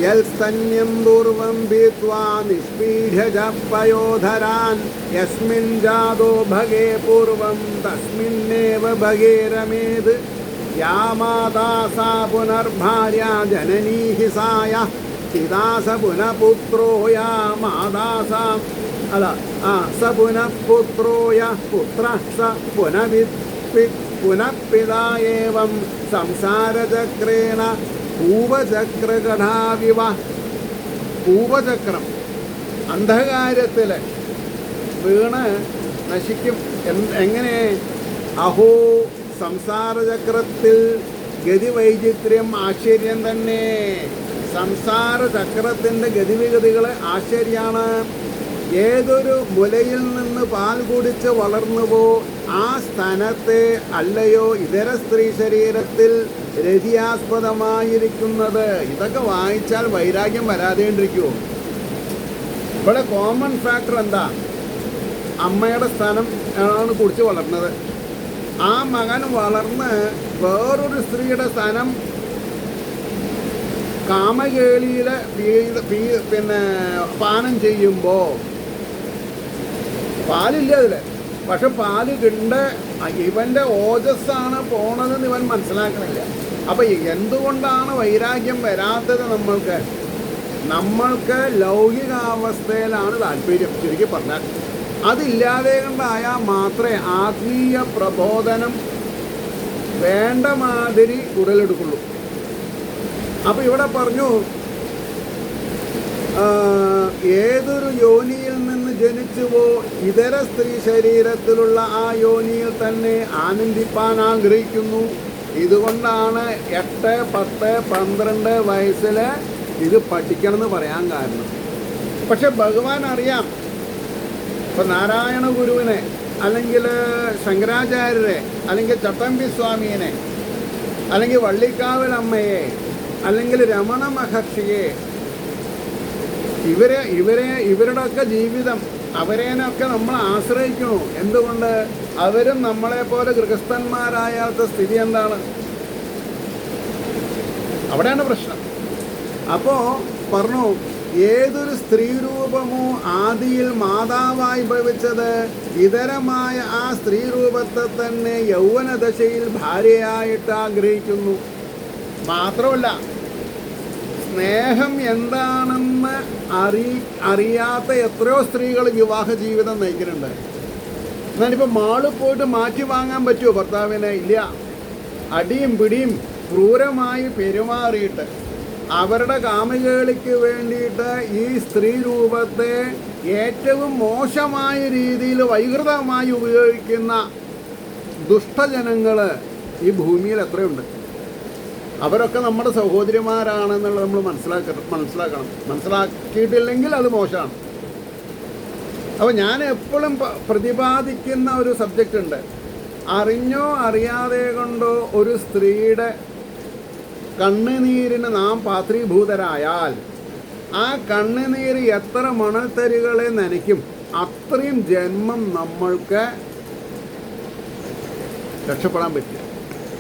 യൽസ്തന്യം പൂർവം ഭീത്വാ നിഷ്പീഢ്യജപ്പയോധരാൻ യസ്മിൻ ജാതോ ഭഗേ പൂർവം തസ്മിന്നേവ ഭഗേരമേത് യാ മാതാ സാ പുനർഭാര്യ ജനനീ സായ പിതാസ പുനഃപുത്രോയ മാതാസ സ പുനഃപുത്രോയ പുത്ര സ പുനഃപിതായേവം സംസാരചക്രേണ പൂവചക്രകടാവിവ. പൂവചക്രം അന്ധകാരത്തിൽ വീണ് നശിക്കും. എങ്ങനെ? അഹോ, സംസാരചക്രത്തിൽ ഗതിവൈചിത്ര്യം ആശ്ചര്യം തന്നെ. സംസാരചക്രത്തിൻ്റെ ഗതിവിഗതികൾ ആശ്ചര്യമാണ്. ഏതൊരു മുലയിൽ നിന്ന് പാൽ കുടിച്ച് വളർന്നുവോ ആ സ്ഥാനത്തെ അല്ലയോ ഇതര സ്ത്രീ ശരീരത്തിൽ രതിയാസ്പദമായിരിക്കുന്നത്. ഇതൊക്കെ വായിച്ചാൽ വൈരാഗ്യം വരാതെണ്ടിരിക്കുമോ? ഇവിടെ കോമൺ ഫാക്ടർ എന്താ? അമ്മയുടെ സ്ഥാനം ആണ് കുടിച്ച് വളർന്നത്. ആ മകൻ വളർന്ന് വേറൊരു സ്ത്രീയുടെ സ്ഥാനം കാമകേളിയിൽ പാനം ചെയ്യുമ്പോൾ പാലില്ല അതിൽ. പക്ഷെ പാല് കിണ്ട് ഇവൻ്റെ ഓജസ്സാണ് പോണതെന്ന് ഇവൻ മനസ്സിലാക്കണില്ല. അപ്പം എന്തുകൊണ്ടാണ് വൈരാഗ്യം വരാത്തത്? നമ്മൾക്ക് ലൗകികാവസ്ഥയിലാണ് താല്പര്യം. ചുരുക്കി പറഞ്ഞാൽ അതില്ലാതെ കൊണ്ടായാൽ മാത്രമേ ആത്മീയ പ്രബോധനം വേണ്ട മാതിരി ഉടലെടുക്കുള്ളൂ. അപ്പോൾ ഇവിടെ പറഞ്ഞു, ഏതൊരു യോനിയിൽ നിന്ന് ജനിച്ചുവോ ഇതര സ്ത്രീ ശരീരത്തിലുള്ള ആ യോനിയിൽ തന്നെ ആനന്ദിപ്പാൻ ആഗ്രഹിക്കുന്നു. ഇതുകൊണ്ടാണ് 8, 10, 12 വയസ്സിൽ ഇത് പഠിക്കണമെന്ന് പറയാൻ കാരണം. പക്ഷെ ഭഗവാൻ അറിയാം. ഇപ്പം നാരായണ ഗുരുവിനെ, അല്ലെങ്കിൽ ശങ്കരാചാര്യരെ, അല്ലെങ്കിൽ ചട്ടമ്പി സ്വാമിയെ, അല്ലെങ്കിൽ വള്ളിക്കാവൽ അമ്മയെ, അല്ലെങ്കിൽ രമണ മഹർഷിയെ, ഇവരുടെയൊക്കെ ജീവിതം, അവരേനൊക്കെ നമ്മൾ ആശ്രയിക്കണു. എന്തുകൊണ്ട്? അവരും നമ്മളെപ്പോലെ ഗൃഹസ്ഥന്മാരായാത്ത സ്ഥിതി എന്താണ്? അവിടെയാണ് പ്രശ്നം. അപ്പോൾ പറഞ്ഞു, ഏതൊരു സ്ത്രീരൂപമോ ആദിയിൽ മാതാവായി ഭവിച്ചത് ഇതരമായ ആ സ്ത്രീരൂപത്തെ തന്നെ യൗവനദശയിൽ ഭാര്യയായിട്ട് ആഗ്രഹിക്കുന്നു. മാത്രമല്ല, സ്നേഹം എന്താണെന്ന് അറിയാത്ത എത്രയോ സ്ത്രീകൾ വിവാഹ ജീവിതം നയിക്കുന്നുണ്ട്. എന്നാലിപ്പോൾ മാളിൽ പോയിട്ട് മാറ്റി വാങ്ങാൻ പറ്റുമോ ഭർത്താവിനെ? ഇല്ല. അടിയും പിടിയും ക്രൂരമായി പെരുമാറിയിട്ട് അവരുടെ കാമുകൾക്ക് വേണ്ടിയിട്ട് ഈ സ്ത്രീ രൂപത്തെ ഏറ്റവും മോശമായ രീതിയിൽ വൈകൃതമായി ഉപയോഗിക്കുന്ന ദുഷ്ടജനങ്ങൾ ഈ ഭൂമിയിൽ എത്രയുണ്ട്? അവരൊക്കെ നമ്മുടെ സഹോദരിമാരാണെന്നുള്ളത് നമ്മൾ മനസ്സിലാക്കണം. മനസ്സിലാക്കിയിട്ടില്ലെങ്കിൽ അത് മോശമാണ്. അപ്പോൾ ഞാൻ എപ്പോഴും പ്രതിപാദിക്കുന്ന ഒരു സബ്ജക്റ്റ് ഉണ്ട്. അറിഞ്ഞോ അറിയാതെ കൊണ്ടോ ഒരു സ്ത്രീയുടെ കണ്ണുനീരിന് നാം പാത്രീഭൂതരായാൽ ആ കണ്ണുനീര് എത്ര മണൽത്തരികളെ നനയ്ക്കും, അത്രയും ജന്മം നമ്മൾക്ക് രക്ഷപ്പെടാൻ പറ്റില്ല.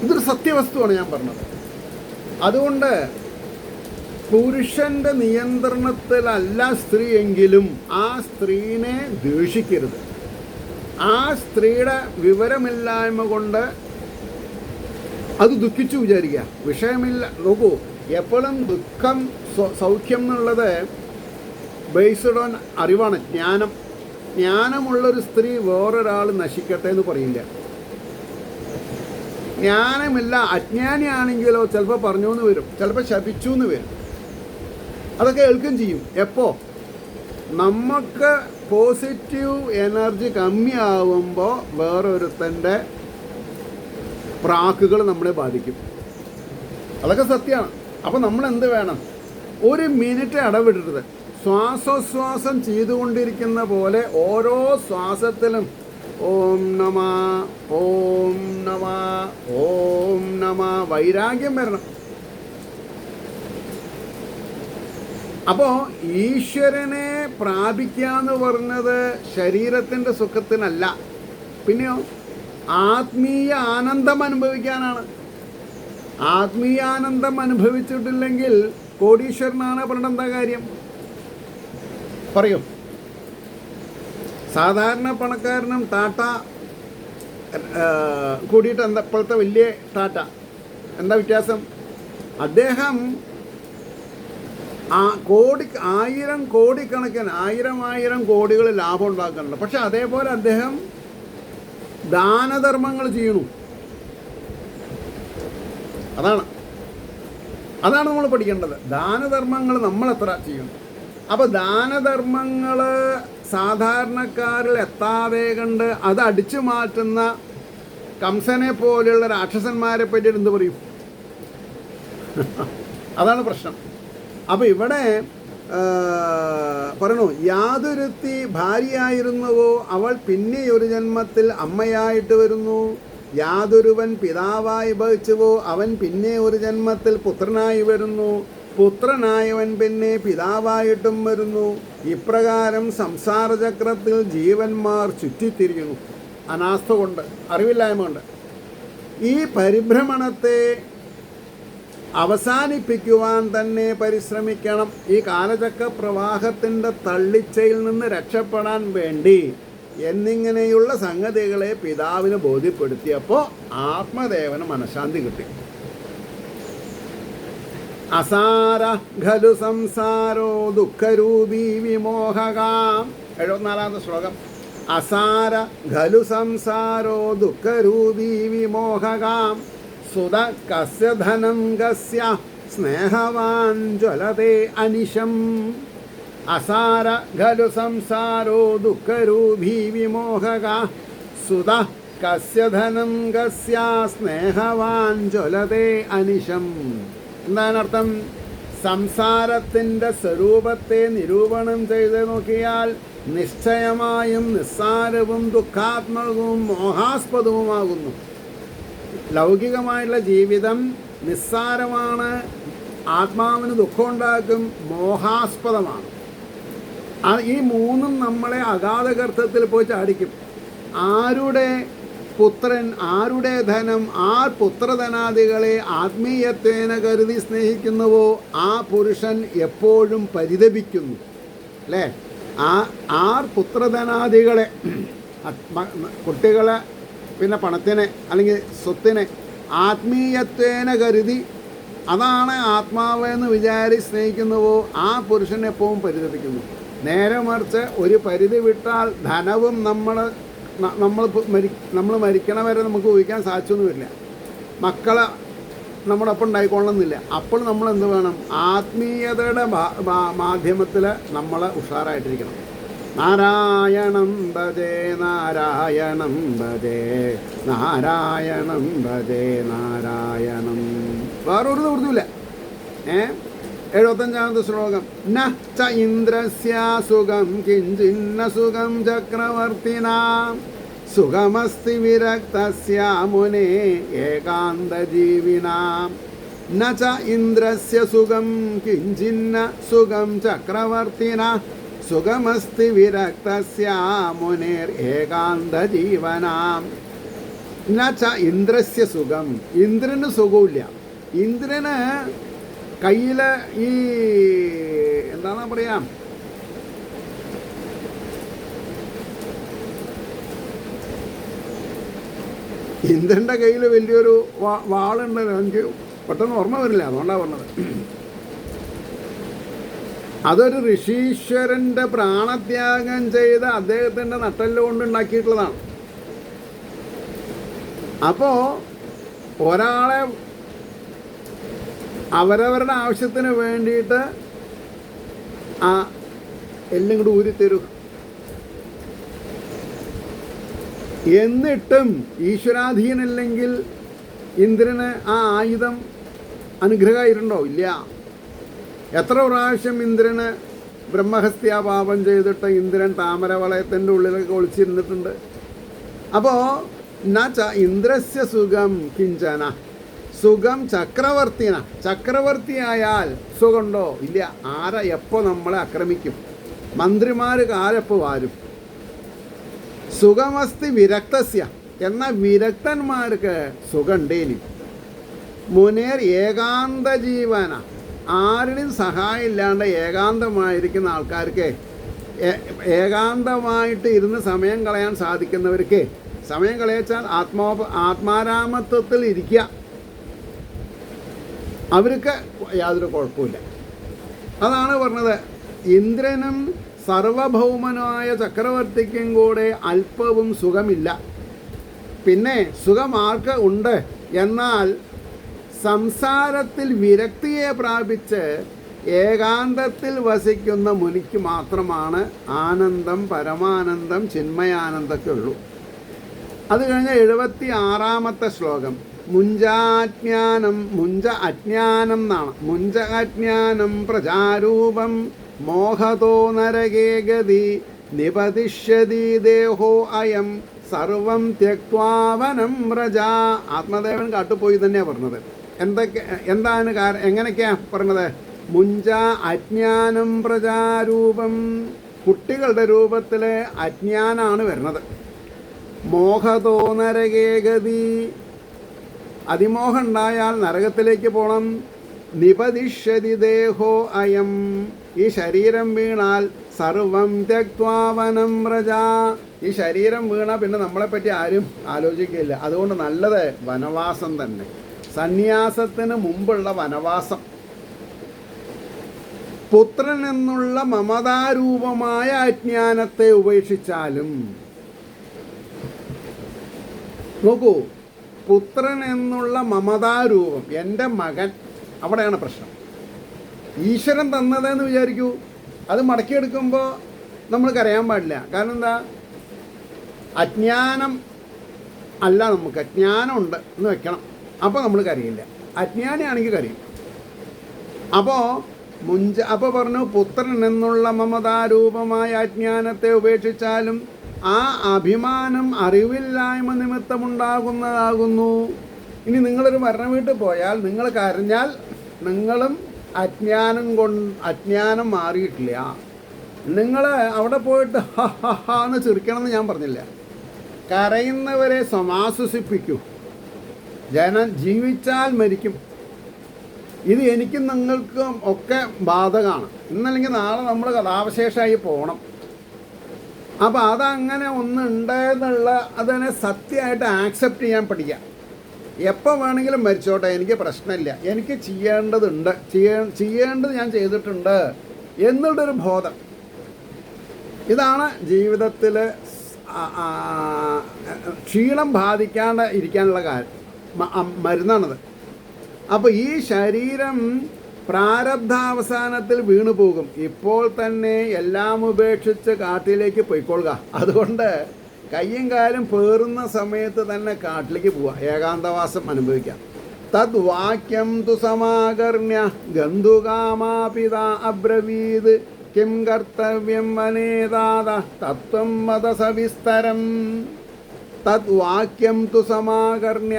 ഇതൊരു സത്യവസ്തുവാണ് ഞാൻ പറഞ്ഞത്. അതുകൊണ്ട് പുരുഷൻ്റെ നിയന്ത്രണത്തിലല്ല സ്ത്രീ എങ്കിലും ആ സ്ത്രീനെ ദ്വേഷിക്കരുത്. ആ സ്ത്രീയുടെ വിവരമില്ലായ്മ കൊണ്ട് അത് ദുഃഖിച്ചു വിചാരിക്കുക, വിഷയമില്ല. നോക്കൂ, എപ്പോഴും ദുഃഖം സൗഖ്യം എന്നുള്ളത് ബേസ്ഡ് ഓൺ അറിവാണ്, ജ്ഞാനമുള്ളൊരു സ്ത്രീ വേറൊരാൾ നശിക്കട്ടെ എന്ന് പറയില്ല. ജ്ഞാനമില്ല, അജ്ഞാനിയാണെങ്കിലോ ചിലപ്പോൾ പറഞ്ഞു എന്ന് വരും, ചിലപ്പോൾ ശപിച്ചു എന്ന് വരും. അതൊക്കെ കേൾക്കുകയും ചെയ്യും. എപ്പോൾ നമുക്ക് പോസിറ്റീവ് എനർജി കമ്മിയാവുമ്പോൾ വേറൊരുത്തൻ്റെ പ്രാക്കുകൾ നമ്മളെ ബാധിക്കും. അതൊക്കെ സത്യമാണ്. അപ്പോൾ നമ്മൾ എന്ത് വേണം? ഒരു മിനിറ്റ് ഇടവിടരുത്. ശ്വാസോച്ഛ്വാസം ചെയ്തുകൊണ്ടിരിക്കുന്ന പോലെ ഓരോ ശ്വാസത്തിലും ഓം നമ ഓം നമ ഓം നമ വൈരാഗ്യം വരണം. അപ്പോൾ ഈശ്വരനെ പ്രാപിക്കുക എന്ന് പറഞ്ഞത് ശരീരത്തിൻ്റെ സുഖത്തിനല്ല, പിന്നെയോ ആത്മീയ ആനന്ദം അനുഭവിക്കാനാണ്. ആത്മീയാനന്ദം അനുഭവിച്ചിട്ടില്ലെങ്കിൽ കോടീശ്വരനാണ് പറഞ്ഞിട്ട് എന്താ കാര്യം? പറയൂ. സാധാരണ പണക്കാരനും ടാറ്റ കൂടിയിട്ട് എന്താ ഇപ്പോഴത്തെ വലിയ ടാറ്റ എന്താ വ്യത്യാസം? അദ്ദേഹം കോടിക്കണക്കിന് ആയിരം കോടികൾ ലാഭം ഉണ്ടാക്കുന്നുണ്ട്. പക്ഷെ അതേപോലെ അദ്ദേഹം ദാനധർമ്മങ്ങൾ ചെയ്യണു. അതാണ് നമ്മൾ പഠിക്കേണ്ടത്. ദാനധർമ്മങ്ങൾ നമ്മൾ എത്ര ചെയ്യണം. അപ്പോൾ ദാനധർമ്മങ്ങൾ സാധാരണക്കാരിൽ എത്താതെ കണ്ട് അത് അടിച്ചു മാറ്റുന്ന കംസനെ പോലെയുള്ള രാക്ഷസന്മാരെ പറ്റിയിട്ട് എന്ത് പറയും? അതാണ് പ്രശ്നം. അപ്പോൾ ഇവിടെ പറയണു, യാതൊരുത്തി ഭാര്യയായിരുന്നുവോ അവൾ പിന്നെ ഒരു ജന്മത്തിൽ അമ്മയായിട്ട് വരുന്നു. യാതൊരുവൻ പിതാവായി ഭവിച്ചുവോ അവൻ പിന്നെ ഒരു ജന്മത്തിൽ പുത്രനായി വരുന്നു. പുത്രനായവൻ പിന്നെ പിതാവായിട്ടും വരുന്നു. ഇപ്രകാരം സംസാരചക്രത്തിൽ ജീവന്മാർ ചുറ്റിത്തിരിയുന്നു. അനാസ്ഥ കൊണ്ട്, അറിവില്ലായ്മ കൊണ്ട്. ഈ പരിഭ്രമണത്തെ അവസാനിപ്പിക്കുവാൻ തന്നെ പരിശ്രമിക്കണം. ഈ കാലചക്ര പ്രവാഹത്തിൻ്റെ തള്ളിച്ചയിൽ നിന്ന് രക്ഷപ്പെടാൻ വേണ്ടി എന്നിങ്ങനെയുള്ള സംഗതികളെ പിതാവിന് ബോധ്യപ്പെടുത്തിയപ്പോൾ ആത്മദേവന് മനഃശാന്തി കിട്ടി. അസാര ഖലു സംസാരോ ദുഃഖരൂപീ വിമോഹകാം. 74ാമത്തെ ശ്ലോകം. അസാര ഖലു സംസാരോ ദുഃഖരൂപീ വിമോഹകാം സുത കസ്യ ധനം കസ്യ സ്നേഹവാൻ ജ്വലതേ അനിശം. അസാര ഖലു സംസാരോ ദുഃഖരൂപീ വിമോഹകാ സുത കസ്യ ധനം കസ്യ സ്നേഹവാൻ ജ്വലതേ അനിശം. എന്താണർത്ഥം? സംസാരത്തിൻ്റെ സ്വരൂപത്തെ നിരൂപണം ചെയ്ത് നോക്കിയാൽ നിശ്ചയമായും നിസ്സാരവും ദുഃഖാത്മകവും മോഹാസ്പദവുമാകുന്നു. ലൗകികമായിട്ടുള്ള ജീവിതം നിസ്സാരമാണ്, ആത്മാവിന് ദുഃഖമുണ്ടാക്കും, മോഹാസ്പദമാണ്. ഈ മൂന്നും നമ്മളെ അഗാധഗർത്തത്തിൽ പോയി ചാടിക്കും. ആരുടെ പുത്രൻ ആരുടെ ധനം, ആർ പുത്രധനാദികളെ ആത്മീയത്വേന കരുതി സ്നേഹിക്കുന്നുവോ ആ പുരുഷൻ എപ്പോഴും പരിതപിക്കുന്നു. അല്ലേ? ആർ പുത്രധനാദികളെ, കുട്ടികളെ, പിന്നെ പണത്തിനെ അല്ലെങ്കിൽ സ്വത്തിനെ ആത്മീയത്വേന കരുതി, അതാണ് ആത്മാവെന്ന് സ്നേഹിക്കുന്നുവോ ആ പുരുഷൻ എപ്പോഴും പരിതപിക്കുന്നു. നേരെ മറിച്ച് ഒരു പരിധി വിട്ടാൽ ധനവും നമ്മൾ മരിക്കണ വരെ നമുക്ക് ഊഹിക്കാൻ സാധിച്ചൊന്നും വരില്ല. മക്കളെ നമ്മുടെ ഒപ്പം ഉണ്ടായിക്കൊള്ളുന്നില്ല. അപ്പോൾ നമ്മൾ എന്ത് വേണം? ആത്മീയതയുടെ മാധ്യമത്തിൽ നമ്മൾ ഉഷാറായിട്ടിരിക്കണം. നാരായണം ഭജേ നാരായണം ഭജേ നാരായണം ഭജേ നാരായണം. വേറൊരു നിവൃത്തിയില്ല. 75ാമത്തെ ശ്ലോകം. ന ച ഇന്ദ്രസ്യ സുഖം കിഞ്ചിന്ന സുഖം ചക്രവർത്തിനാം സുഖമസ്തി വിരക്തസ്യ മുനേ ഏകാന്തജീവിനാം. ന ച ഇന്ദ്രസ്യ സുഖം കിഞ്ചിന്ന സുഖം ചക്രവർത്തിനാം സുഖമസ്തി വിരക്തസ്യ മുനേർ ഏകാന്തജീവനാം. ന ച ഇന്ദ്രസ്യ സുഖം, ഇന്ദ്രന് സുഖമില്ല. ഇന്ദ്രന് കയ്യിൽ ഈ എന്താണ് പറയാ, ഇന്ദ്രൻ്റെ കയ്യിൽ വലിയൊരു വാളുണ്ടല്ലോ, എനിക്ക് പെട്ടെന്ന് ഓർമ്മ വരില്ല, അതുകൊണ്ടാണ് പറഞ്ഞത്. അതൊരു ഋഷീശ്വരൻ്റെ പ്രാണത്യാഗം ചെയ്ത് അദ്ദേഹത്തിൻ്റെ നട്ടെല്ല് കൊണ്ട് ഉണ്ടാക്കിയിട്ടുള്ളതാണ്. അപ്പോൾ ഒരാളെ അവരവരുടെ ആവശ്യത്തിന് വേണ്ടിയിട്ട് ആ എല്ലാം കൂടി ഊരിത്തരൂ. എന്നിട്ടും ഈശ്വരാധീനല്ലെങ്കിൽ ഇന്ദ്രന് ആ ആയുധം അനുഗ്രഹമായിട്ടുണ്ടോ? ഇല്ല. എത്ര പ്രാവശ്യം ഇന്ദ്രന് ബ്രഹ്മഹത്യാ പാപം ചെയ്തിട്ട് ഇന്ദ്രൻ താമരവളയത്തിൻ്റെ ഉള്ളിലൊക്കെ ഒളിച്ചിരുന്നിട്ടുണ്ട്. അപ്പോൾ ന ച ഇന്ദ്രസ്യ സുഖം കിഞ്ചന സുഖം ചക്രവർത്തിന, ചക്രവർത്തിയായാൽ സുഖമുണ്ടോ? ഇല്ല. എപ്പോൾ നമ്മളെ ആക്രമിക്കും? മന്ത്രിമാർ കാലെപ്പോൾ വാരും? സുഖമസ്തി വിരക്തസ്യ, എന്നാൽ വിരക്തന്മാർക്ക് സുഖമുണ്ടേനി. മുനേർ ഏകാന്ത ജീവന, ആരുടെയും സഹായം ഇല്ലാണ്ട് ഏകാന്തമായിരിക്കുന്ന ആൾക്കാർക്ക്, ഏകാന്തമായിട്ട് ഇരുന്ന് സമയം കളയാൻ സാധിക്കുന്നവർക്ക്, സമയം കളയിച്ചാൽ ആത്മാരാമത്വത്തിൽ ഇരിക്കുക, അവർക്ക് യാതൊരു കുഴപ്പമില്ല. അതാണ് പറഞ്ഞത്. ഇന്ദ്രനും സർവഭൗമനായ ചക്രവർത്തിക്കും കൂടെ അല്പവും സുഖമില്ല. പിന്നെ സുഖം ആർക്ക് ഉണ്ട്? എന്നാൽ സംസാരത്തിൽ വിരക്തിയെ പ്രാപിച്ച് ഏകാന്തത്തിൽ വസിക്കുന്ന മുനിക്ക് മാത്രമാണ് ആനന്ദം, പരമാനന്ദം, ചിന്മയാനന്ദമൊക്കെ ഉള്ളൂ. അത് കഴിഞ്ഞ 76ാമത്തെ ശ്ലോകം. മുഞ്ച അജ്ഞാനം എന്നാണ്. മുഞ്ച അജ്ഞാനം പ്രജാരൂപം മോഹതോ നരകേ ഗതി നിപതിഷ്യതി ദേഹോ അയം സർവം ത്യക്വാവനം വ്രജ. ആത്മദേവൻ കാട്ടുപോയി തന്നെയാണ് പറഞ്ഞത്. എന്താണ് എങ്ങനെയൊക്കെയാണ് പറഞ്ഞത്? മുഞ്ച അജ്ഞാനം പ്രജാരൂപം, കുട്ടികളുടെ രൂപത്തിൽ അജ്ഞാനാണ് വരുന്നത്. മോഹതോ നരകേ ഗതി, അതിമോഹം ഉണ്ടായാൽ നരകത്തിലേക്ക് പോകണം. നിപതിഷ്യതി ദേഹോ അയം, ഈ ശരീരം വീണാൽ സർവം ത്യക്വാവനം വ്രജ, ഈ ശരീരം വീണ പിന്നെ നമ്മളെപ്പറ്റി ആരും ആലോചിക്കില്ല. അതുകൊണ്ട് നല്ലത് വനവാസം തന്നെ, സന്യാസത്തിന് മുമ്പുള്ള വനവാസം. പുത്രൻ എന്നുള്ള മമതാരൂപമായ അജ്ഞാനത്തെ ഉപേക്ഷിച്ചാലും, നോക്കൂ, പുത്രൻ എന്നുള്ള മമതാരൂപം, എൻ്റെ മകൻ, അവിടെയാണ് പ്രശ്നം. ഈശ്വരൻ തന്നതെന്ന് വിചാരിക്കൂ, അത് മടക്കിയെടുക്കുമ്പോൾ നമ്മൾ കരയാൻ പാടില്ല. കാരണം എന്താ? അജ്ഞാനം അല്ല, നമുക്ക് അജ്ഞാനമുണ്ട് എന്ന് വെക്കണം. അപ്പോൾ നമ്മൾ കരയില്ല. അജ്ഞാനിയാണെങ്കിൽ കരയും. അപ്പോൾ പറഞ്ഞു, പുത്രൻ എന്നുള്ള മമതാരൂപമായ അജ്ഞാനത്തെ ഉപേക്ഷിച്ചാലും ആ അഭിമാനം അറിവില്ലായ്മ നിമിത്തമുണ്ടാകുന്നതാകുന്നു. ഇനി നിങ്ങളൊരു മരണ വീട്ടിൽ പോയാൽ നിങ്ങൾ കരഞ്ഞാൽ നിങ്ങളും അജ്ഞാനം മാറിയിട്ടില്ല. നിങ്ങൾ അവിടെ പോയിട്ട് ഹ ഹ ഹ എന്ന് ചിരിക്കണമെന്ന് ഞാൻ പറഞ്ഞില്ല. കരയുന്നവരെ സമാശ്വസിപ്പിക്കൂ. ജനം ജീവിച്ചാൽ മരിക്കും. ഇത് എനിക്കും നിങ്ങൾക്കും ഒക്കെ ബാധകമാണ്. ഇന്നല്ലെങ്കിൽ നാളെ നമ്മൾ കഥാവശേഷമായി പോകണം. അപ്പോൾ അതങ്ങനെ ഒന്നുണ്ടെന്നുള്ള അതിനെ സത്യമായിട്ട് ആക്സെപ്റ്റ് ചെയ്യാൻ പഠിക്കുക. എപ്പോൾ വേണമെങ്കിലും മരിച്ചോട്ടെ, എനിക്ക് പ്രശ്നമില്ല, എനിക്ക് ചെയ്യേണ്ടതുണ്ട്, ചെയ്യേണ്ടത് ഞാൻ ചെയ്തിട്ടുണ്ട് എന്നുള്ളൊരു ബോധം. ഇതാണ് ജീവിതത്തിൽ ക്ഷീണം ബാധിക്കാണ്ട് ഇരിക്കാനുള്ള മരുന്നാണത്. അപ്പോൾ ഈ ശരീരം പ്രാരബ്ധാവസാനത്തിൽ വീണു പോകും. ഇപ്പോൾ തന്നെ എല്ലാം ഉപേക്ഷിച്ച് കാട്ടിലേക്ക് പോയിക്കൊള്ളുക. അതുകൊണ്ട് കയ്യും കാലും പേറുന്ന സമയത്ത് തന്നെ കാട്ടിലേക്ക് പോവുക, ഏകാന്തവാസം അനുഭവിക്കാം. തദ് വാക്യം തു സമാകർണ്യ ഗന്ധുകാമാപിത അബ്രവീത് കിം കർത്തവ്യം വനേതാത തത്വം വദ സവിസ്തരം. തദ് വാക്യം തു സമാകർണ്യ,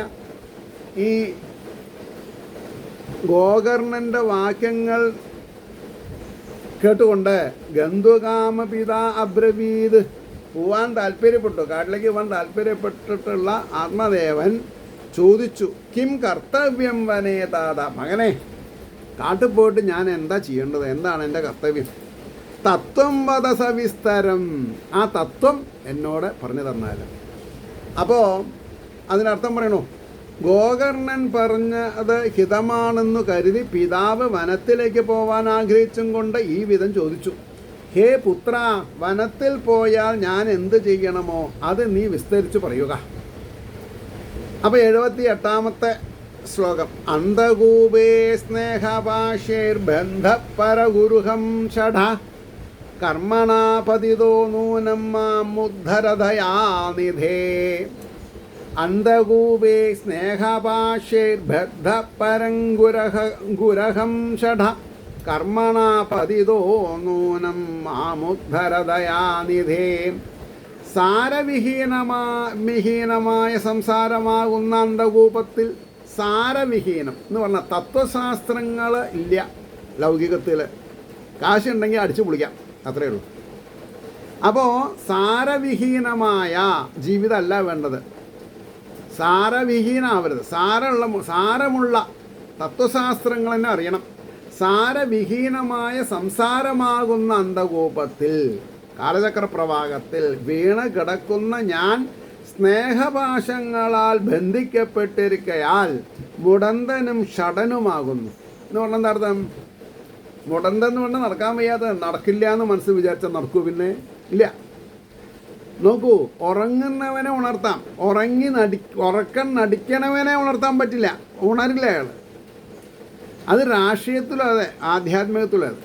ഈ ഗോകർണൻ്റെ വാക്യങ്ങൾ കേട്ടുകൊണ്ട് ഗന്ധുകാമപിത അബ്രവീത്, പോവാൻ താല്പര്യപ്പെട്ടു, കാട്ടിലേക്ക് പോകാൻ താല്പര്യപ്പെട്ടിട്ടുള്ള ആത്മദേവൻ ചോദിച്ചു, കിം കർത്തവ്യം വനേതാത, മകനെ കാട്ടിൽ പോയിട്ട് ഞാൻ എന്താ ചെയ്യേണ്ടത്, എന്താണ് എൻ്റെ കർത്തവ്യം? തത്വം വദ സവിസ്തരം, ആ തത്വം എന്നോട് പറഞ്ഞു തന്നാലും. അപ്പോൾ അതിനർത്ഥം പറയണു, ഗോകർണൻ പറഞ്ഞത് ഹിതമാണെന്നു കരുതി പിതാവ് വനത്തിലേക്ക് പോവാൻ ആഗ്രഹിച്ചും കൊണ്ട് ഈ വിധം ചോദിച്ചു, ഹേ പുത്ര, വനത്തിൽ പോയാൽ ഞാൻ എന്ത് ചെയ്യണമോ അത് നീ വിസ്തരിച്ചു പറയുക. അപ്പോൾ 78-ാമത്തെ ശ്ലോകം. അന്ധകൂപേ സ്നേഹപാശൈർബന്ധപരഗുരുഹം ഷഠ കർമ്മണാപതിതോ നൂനം മാമുദ്ധരതയാനിധേ. അന്ധകൂപേ സ്നേഹപാശൈർബദ്ധപരംഗുരഹം ഷഠ കർമ്മണാപതിതോ നൂനം മാമുദ്ധരതയാനിധേ. സാരവിഹീനമായ സംസാരമാകുന്ന അന്ധകൂപത്തിൽ, സാരവിഹീനം എന്ന് പറഞ്ഞാൽ തത്വശാസ്ത്രങ്ങൾ ഇല്ല ലൗകികത്തിൽ. കാശുണ്ടെങ്കിൽ അടിച്ചു പൊളിക്കാം, അത്രയേ ഉള്ളൂ. അപ്പോൾ സാരവിഹീനമായ ജീവിതമല്ല വേണ്ടത്, സാരവിഹീനാവരുത്. സാരമുള്ള തത്വശാസ്ത്രങ്ങൾ തന്നെ അറിയണം. സാരവിഹീനമായ സംസാരമാകുന്ന അന്ധകൂപത്തിൽ, കാലചക്രപ്രവാഹത്തിൽ വീണ് കിടക്കുന്ന ഞാൻ സ്നേഹപാശങ്ങളാൽ ബന്ധിക്കപ്പെട്ടിരിക്കയാൽ മുടന്തനും ഷടനുമാകുന്നു എന്ന് പറഞ്ഞാൽ എന്താ അർത്ഥം? മുടന്തെന്ന് പറഞ്ഞാൽ നടക്കാൻ വയ്യാത്ത, നടക്കില്ല എന്ന് മനസ്സ് വിചാരിച്ചാൽ നടക്കൂ? പിന്നെ ഇല്ല. നോക്കൂ, ഉറങ്ങുന്നവനെ ഉണർത്താം, ഉറക്കം നടിക്കണവനെ ഉണർത്താൻ പറ്റില്ല, ഉണരില്ല അയാൾ. അത് രാഷ്ട്രീയത്തിലും അതെ, ആധ്യാത്മികത്തിലും അതെ.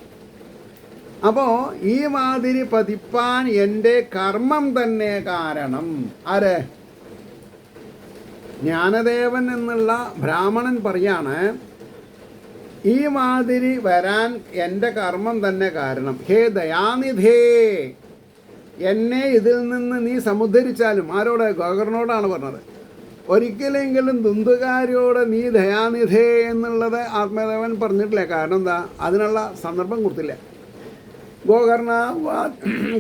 അപ്പോൾ ഈ മാതിരി പതിപ്പാൻ എൻ്റെ കർമ്മം തന്നെ കാരണം. ആര്? ജ്ഞാനദേവൻ എന്നുള്ള ബ്രാഹ്മണൻ പറയാണ്, ഈ മാതിരി വരാൻ എൻ്റെ കർമ്മം തന്നെ കാരണം. ഹേ ദയാനിധേ, എന്നെ ഇതിൽ നിന്ന് നീ സമുദ്ധരിച്ചാലും. ആരോട്? ഗോകർണനോടാണ് പറഞ്ഞത്. ഒരിക്കലെങ്കിലും ദുന്ദുകാരിയോട് നീ ദയാനിധേ എന്നുള്ളത് ആത്മദേവൻ പറഞ്ഞിട്ടില്ല. കാരണം എന്താ? അതിനുള്ള സന്ദർഭം കൊടുത്തില്ല.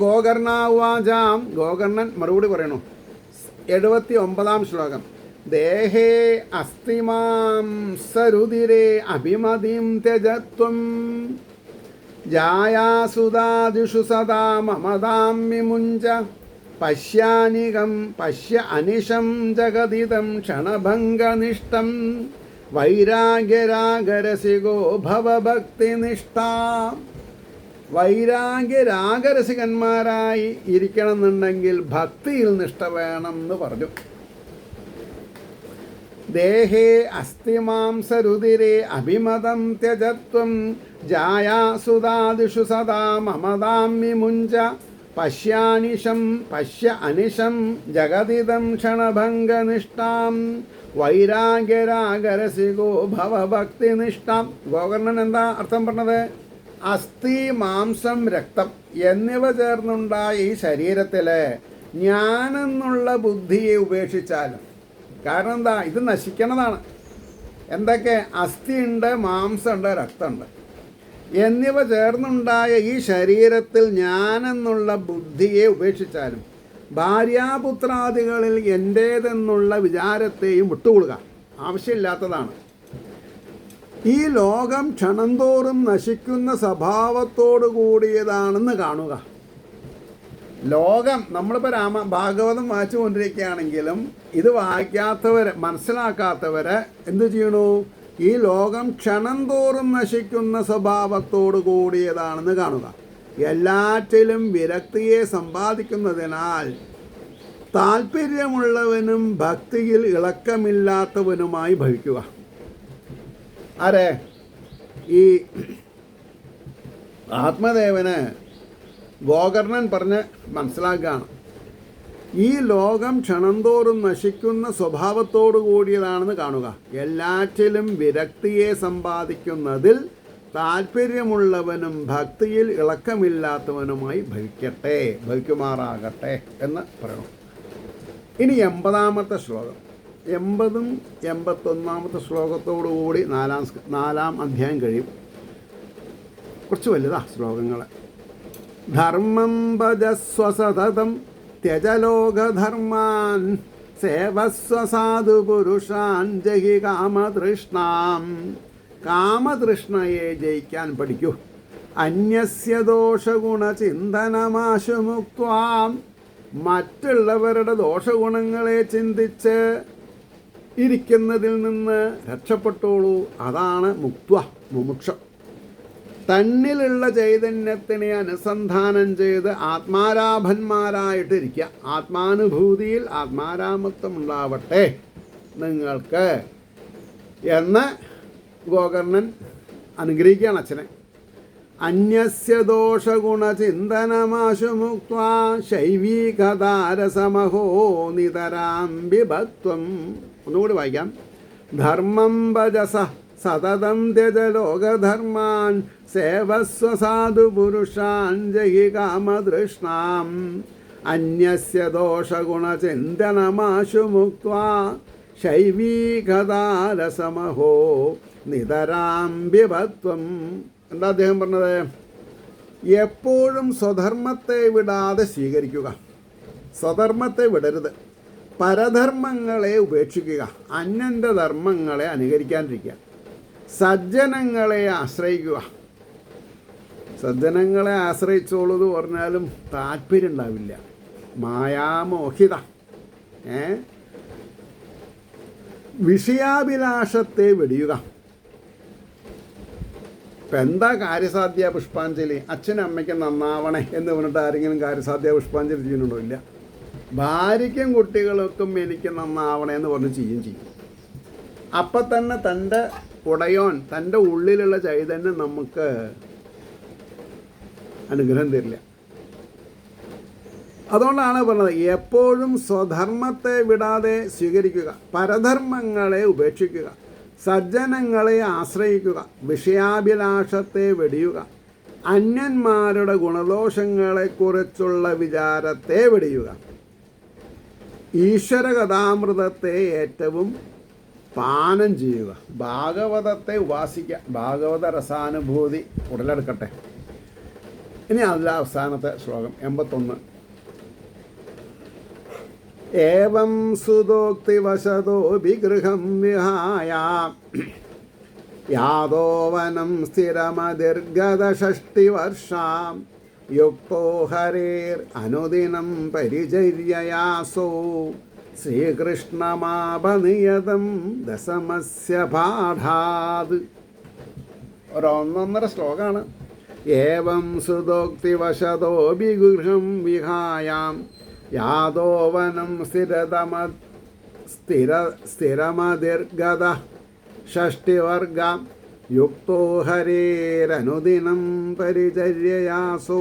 ഗോകർണാവാചാം, ഗോകർണൻ മറുപടി പറയണു. 79-ാം ശ്ലോകം. ദേഹേ അസ്തിമാം സരുതിരേ അഭിമതിം ത്യജത്വം ജായാസുതാദിഷു സദാ മമതാം വിമുഞ്ച പശ്യാനികം പശ്യ അനിശം ജഗതിദം ക്ഷണഭംഗനിഷ്ടം വൈരാഗ്യരാഗരസികോ ഭവഭക്തിനിഷ്ഠാ. വൈരാഗ്യരാഗരസികന്മാരായി ഇരിക്കണമെന്നുണ്ടെങ്കിൽ ഭക്തിയിൽ നിഷ്ഠ വേണം എന്ന് പറഞ്ഞു. ദേഹേ അസ്ഥിമാംസരുതിരേ അഭിമതം ത്യജത്വം ജായാസുതാദിഷു സദാ മമതാം വിമുഞ്ച പശ്യാനിശം പശ്യ അനിശം ജഗതിദം ക്ഷണഭംഗനിഷ്ഠാം വൈരാഗ്യരാഗരസികോ ഭവഭക്തിനിഷ്ഠാം. ഗോകർണൻ എന്താ അർത്ഥം പറഞ്ഞത്? അസ്ഥി, മാംസം, രക്തം എന്നിവ ചേർന്നുണ്ടായ ഈ ശരീരത്തിൽ ഞാനെന്നുള്ള ബുദ്ധിയെ ഉപേക്ഷിച്ചാലും. കാരണം എന്താ? ഇത് നശിക്കണതാണ്. എന്തൊക്കെ? അസ്ഥിയുണ്ട്, മാംസമുണ്ട്, രക്തമുണ്ട് എന്നിവ ചേർന്നുണ്ടായ ഈ ശരീരത്തിൽ ഞാനെന്നുള്ള ബുദ്ധിയെ ഉപേക്ഷിച്ചാലും ഭാര്യാപുത്രാദികളിൽ എൻ്റേതെന്നുള്ള വിചാരത്തെയും വിട്ടുകൊടുക്കുക. ആവശ്യമില്ലാത്തതാണ്. ഈ ലോകം ക്ഷണംതോറും നശിക്കുന്ന സ്വഭാവത്തോടു കൂടിയതാണെന്ന് കാണുക. ലോകം നമ്മളിപ്പോൾ ഭാഗവതം വായിച്ചു കൊണ്ടിരിക്കുകയാണെങ്കിലും ഇത് വായിക്കാത്തവരെ, മനസ്സിലാക്കാത്തവരെ എന്തു ചെയ്യണു? ഈ ലോകം ക്ഷണം തോറും നശിക്കുന്ന സ്വഭാവത്തോടു കൂടിയതാണെന്ന് കാണുക. എല്ലാറ്റിലും വിരക്തിയെ സമ്പാദിക്കുന്നതിനാൽ താല്പര്യമുള്ളവനും ഭക്തിയിൽ ഇളക്കമില്ലാത്തവനുമായി ഭവിക്കുക. ആരെ? ഈ ആത്മദേവന് ഗോകർണൻ പറഞ്ഞ് മനസ്സിലാക്കുകയാണ്. ഈ ലോകം ക്ഷണംതോറും നശിക്കുന്ന സ്വഭാവത്തോടു കൂടിയതാണെന്ന് കാണുക. എല്ലാറ്റിലും വിരക്തിയെ സമ്പാദിക്കുന്നതിൽ താല്പര്യമുള്ളവനും ഭക്തിയിൽ ഇളക്കമില്ലാത്തവനുമായി ഭവിക്കുമാറാകട്ടെ എന്ന് പറയണം. ഇനി 80-ാമത്തെ ശ്ലോകം. 80ഉം 81-ാമത്തെ ശ്ലോകത്തോടുകൂടി നാലാം അധ്യായം കഴിയും. കുറച്ച് വലുതാ ശ്ലോകങ്ങൾ. ധർമ്മം ഭജസ്വ സതതം ത്യജലോകധർമാൻ സേവസ്വ സാധുപുരുഷാൻ ജഹി കാമതൃഷ്ണാം. കാമതൃഷ്ണയെ ജയിക്കാൻ പഠിക്കൂ. അന്യസ്യ ദോഷഗുണചിന്തനമാശു മുക്ത്വാം. മറ്റുള്ളവരുടെ ദോഷഗുണങ്ങളെ ചിന്തിച്ച് ഇരിക്കുന്നതിൽ നിന്ന് രക്ഷപ്പെട്ടോളൂ. അതാണ് മുമുക്ഷ. തന്നിലുള്ള ചൈതന്യത്തിനെ അനുസന്ധാനം ചെയ്ത് ആത്മാരാഭന്മാരായിട്ടിരിക്കുക. ആത്മാനുഭൂതിയിൽ ആത്മാരാമത്വം ഉണ്ടാവട്ടെ നിങ്ങൾക്ക് എന്ന് ഗോകർണൻ അനുഗ്രഹിക്കുകയാണ് അച്ഛനെ. അന്യസ്യ ദോഷഗുണചിന്തനമാശു മുക്ത്വാ ശൈവീകതാരസമഹോ നിതരാം ബിഭത്വം. ഒന്നുകൂടി വായിക്കാം. ധർമ്മം ഭജസ സതതം ത്യജലോകധർമാൻ സേവസ്വ സാധുപുരുഷാൻ ജഹി കാമതൃഷ്ണാം. അന്യസ്യ ദോഷഗുണചിന്തനമാശു മുക്ത്വാ ശൈവീകതാരസമഹോ നിതരാം ബിഭത്വം. എന്താ അദ്ദേഹം പറഞ്ഞത്? എപ്പോഴും സ്വധർമ്മത്തെ വിടാതെ സ്വീകരിക്കുക. സ്വധർമ്മത്തെ വിടരുത്. പരധർമ്മങ്ങളെ ഉപേക്ഷിക്കുക. അന്യൻ്റെ ധർമ്മങ്ങളെ അനുകരിക്കാണ്ടിരിക്കുക. സജ്ജനങ്ങളെ ആശ്രയിക്കുക. സജ്ജനങ്ങളെ ആശ്രയിച്ചോളൂ പറഞ്ഞാലും താല്പര്യം ഉണ്ടാവില്ല. മായാമോഹിത. വിഷയാഭിലാഷത്തെ വെടിയുക. ഇപ്പം എന്താ കാര്യസാധ്യ പുഷ്പാഞ്ജലി? അച്ഛനും അമ്മയ്ക്കും നന്നാവണേ എന്ന് പറഞ്ഞിട്ട് ആരെങ്കിലും കാര്യസാധ്യ പുഷ്പാഞ്ജലി ചെയ്യുന്നുണ്ടോ? ഇല്ല. ഭാര്യയ്ക്കും കുട്ടികൾക്കും എനിക്ക് നന്നാവണേ എന്ന് പറഞ്ഞ് ചെയ്യും. അപ്പം തന്നെ തൻ്റെ ഉടയോൻ, തൻ്റെ ഉള്ളിലുള്ള ചൈതന്യം നമുക്ക് അനുഗ്രഹം തരില്ല. അതുകൊണ്ടാണ് പറഞ്ഞത് എപ്പോഴും സ്വധർമ്മത്തെ വിടാതെ സ്വീകരിക്കുക. പരധർമ്മങ്ങളെ ഉപേക്ഷിക്കുക. സജ്ജനങ്ങളെ ആശ്രയിക്കുക. വിഷയാഭിലാഷത്തെ വെടിയുക. അന്യന്മാരുടെ ഗുണദോഷങ്ങളെക്കുറിച്ചുള്ള വിചാരത്തെ വെടിയുക. ഈശ്വരകഥാമൃതത്തെ ഏറ്റവും പാനം ചെയ്യുക. ഭാഗവതത്തെ ഉപാസിക്കുക. ഭാഗവത രസാനുഭൂതി ഉടലെടുക്കട്ടെ. ഇനി അതിലെ അവസാനത്തെ ശ്ലോകം 81. ഏവം സുതോക്തിവശതോ വിഗൃഹം വിഹായ യാദോവനം സ്ഥിരമതിർഗതഷഷ്ടിവർഷാം യുക്തോ ഹരേർ അനുദിനം പരിചര്യയാസോ ശ്രീകൃഷ്ണമാപനിയതം ദശമസ്യ പാഠാത്. ഒരൊന്നൊന്നര ശ്ലോകമാണ്. ഏവം സുതോക്തിവശതോ വിഗൃഹം വിഹായാം യാദോവനം സ്ഥിരമതിർഗത ഷഷ്ടിവർഗ യുക്തോ ഹരേരനുദിനം പരിചര്യയാസോ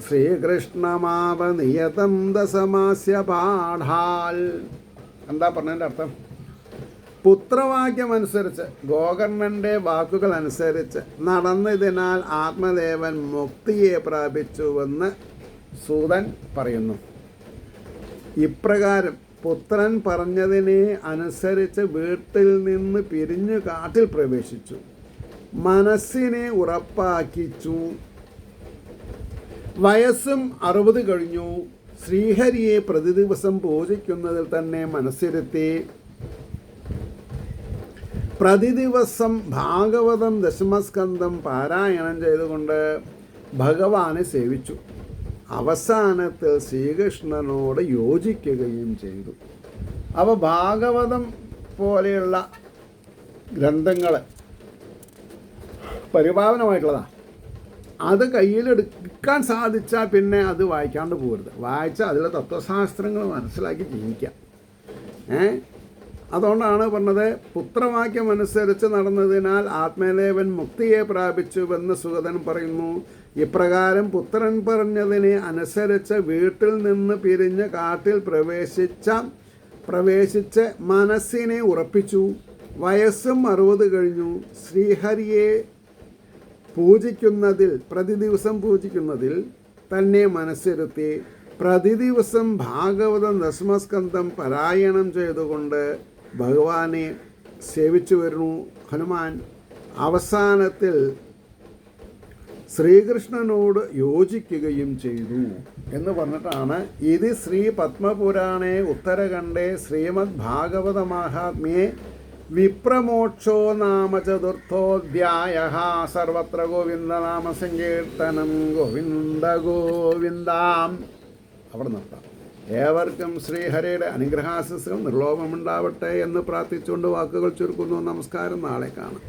ശ്രീകൃഷ്ണമാപനിയതം ദശമാസ്യ പാഠാൽ. എന്താ പറഞ്ഞതിൻ്റെ അർത്ഥം? പുത്രവാക്യമനുസരിച്ച്, ഗോകർണൻ്റെ വാക്കുകൾ അനുസരിച്ച് നടന്നതിനാൽ ആത്മദേവൻ മുക്തിയെ പ്രാപിച്ചുവെന്ന് സൂതൻ പറയുന്നു. ഇപ്രകാരം പുത്രൻ പറഞ്ഞതിനെ അനുസരിച്ച് വീട്ടിൽ നിന്ന് പിരിഞ്ഞു കാട്ടിൽ പ്രവേശിച്ചു. മനസ്സിനെ ഉറപ്പാക്കിച്ചു. വയസ്സും 60 കഴിഞ്ഞു. ശ്രീഹരിയെ പ്രതിദിവസം പൂജിക്കുന്നതിൽ തന്നെ മനസ്സിരുത്തി പ്രതിദിവസം ഭാഗവതം ദശമസ്കന്ധം പാരായണം ചെയ്തുകൊണ്ട് ഭഗവാനെ സേവിച്ചു. അവസാനത്തിൽ ശ്രീകൃഷ്ണനോട് യോജിക്കുകയും ചെയ്തു. അപ്പോൾ ഭാഗവതം പോലെയുള്ള ഗ്രന്ഥങ്ങൾ പരിപാവനമായിട്ടുള്ളതാണ്. അത് കയ്യിലെടുക്കാൻ സാധിച്ചാൽ പിന്നെ അത് വായിക്കാണ്ട് പോകരുത്. വായിച്ചാൽ അതിലെ തത്വശാസ്ത്രങ്ങൾ മനസ്സിലാക്കി ജീവിക്കാം. അതുകൊണ്ടാണ് പറഞ്ഞത്, പുത്രവാക്യം അനുസരിച്ച് നടന്നതിനാൽ ആത്മദേവൻ മുക്തിയെ പ്രാപിച്ചുവെന്ന് സുഗതൻ പറയുന്നു. ഇപ്രകാരം പുത്രൻ പറഞ്ഞതിനെ അനുസരിച്ച് വീട്ടിൽ നിന്ന് പിരിഞ്ഞ് കാട്ടിൽ പ്രവേശിച്ച് മനസ്സിനെ ഉറപ്പിച്ചു. വയസ്സും 60 കഴിഞ്ഞു. ശ്രീഹരിയെ പ്രതിദിവസം പൂജിക്കുന്നതിൽ തന്നെ മനസ്സിരുത്തി പ്രതിദിവസം ഭാഗവതം ദശമസ്കന്ധം പാരായണം ചെയ്തുകൊണ്ട് ഭഗവാനെ സേവിച്ചു വരുന്നു ഹനുമാൻ. അവസാനത്തിൽ ശ്രീകൃഷ്ണനോട് യോജിക്കുകയും ചെയ്തു എന്ന് പറഞ്ഞിട്ടാണ് ഇത് ശ്രീ പത്മപുരാണേ ഉത്തരഖണ്ഡേ ശ്രീമദ് ഭാഗവത മാഹാത്മ്യേ വിപ്രമോക്ഷോ നാമ ചതുർത്ഥോധ്യായ. സർവത്ര ഗോവിന്ദനാമ സങ്കീർത്തനം. ഗോവിന്ദ ഗോവിന്ദ. അവിടെ നിർത്താം. ഏവർക്കും ശ്രീഹരിയുടെ അനുഗ്രഹാശിസുകൾ നിർലോഭമുണ്ടാവട്ടെ എന്ന് പ്രാർത്ഥിച്ചുകൊണ്ട് വാക്കുകൾ ചുരുക്കുന്നു. നമസ്കാരം. നാളെ കാണാം.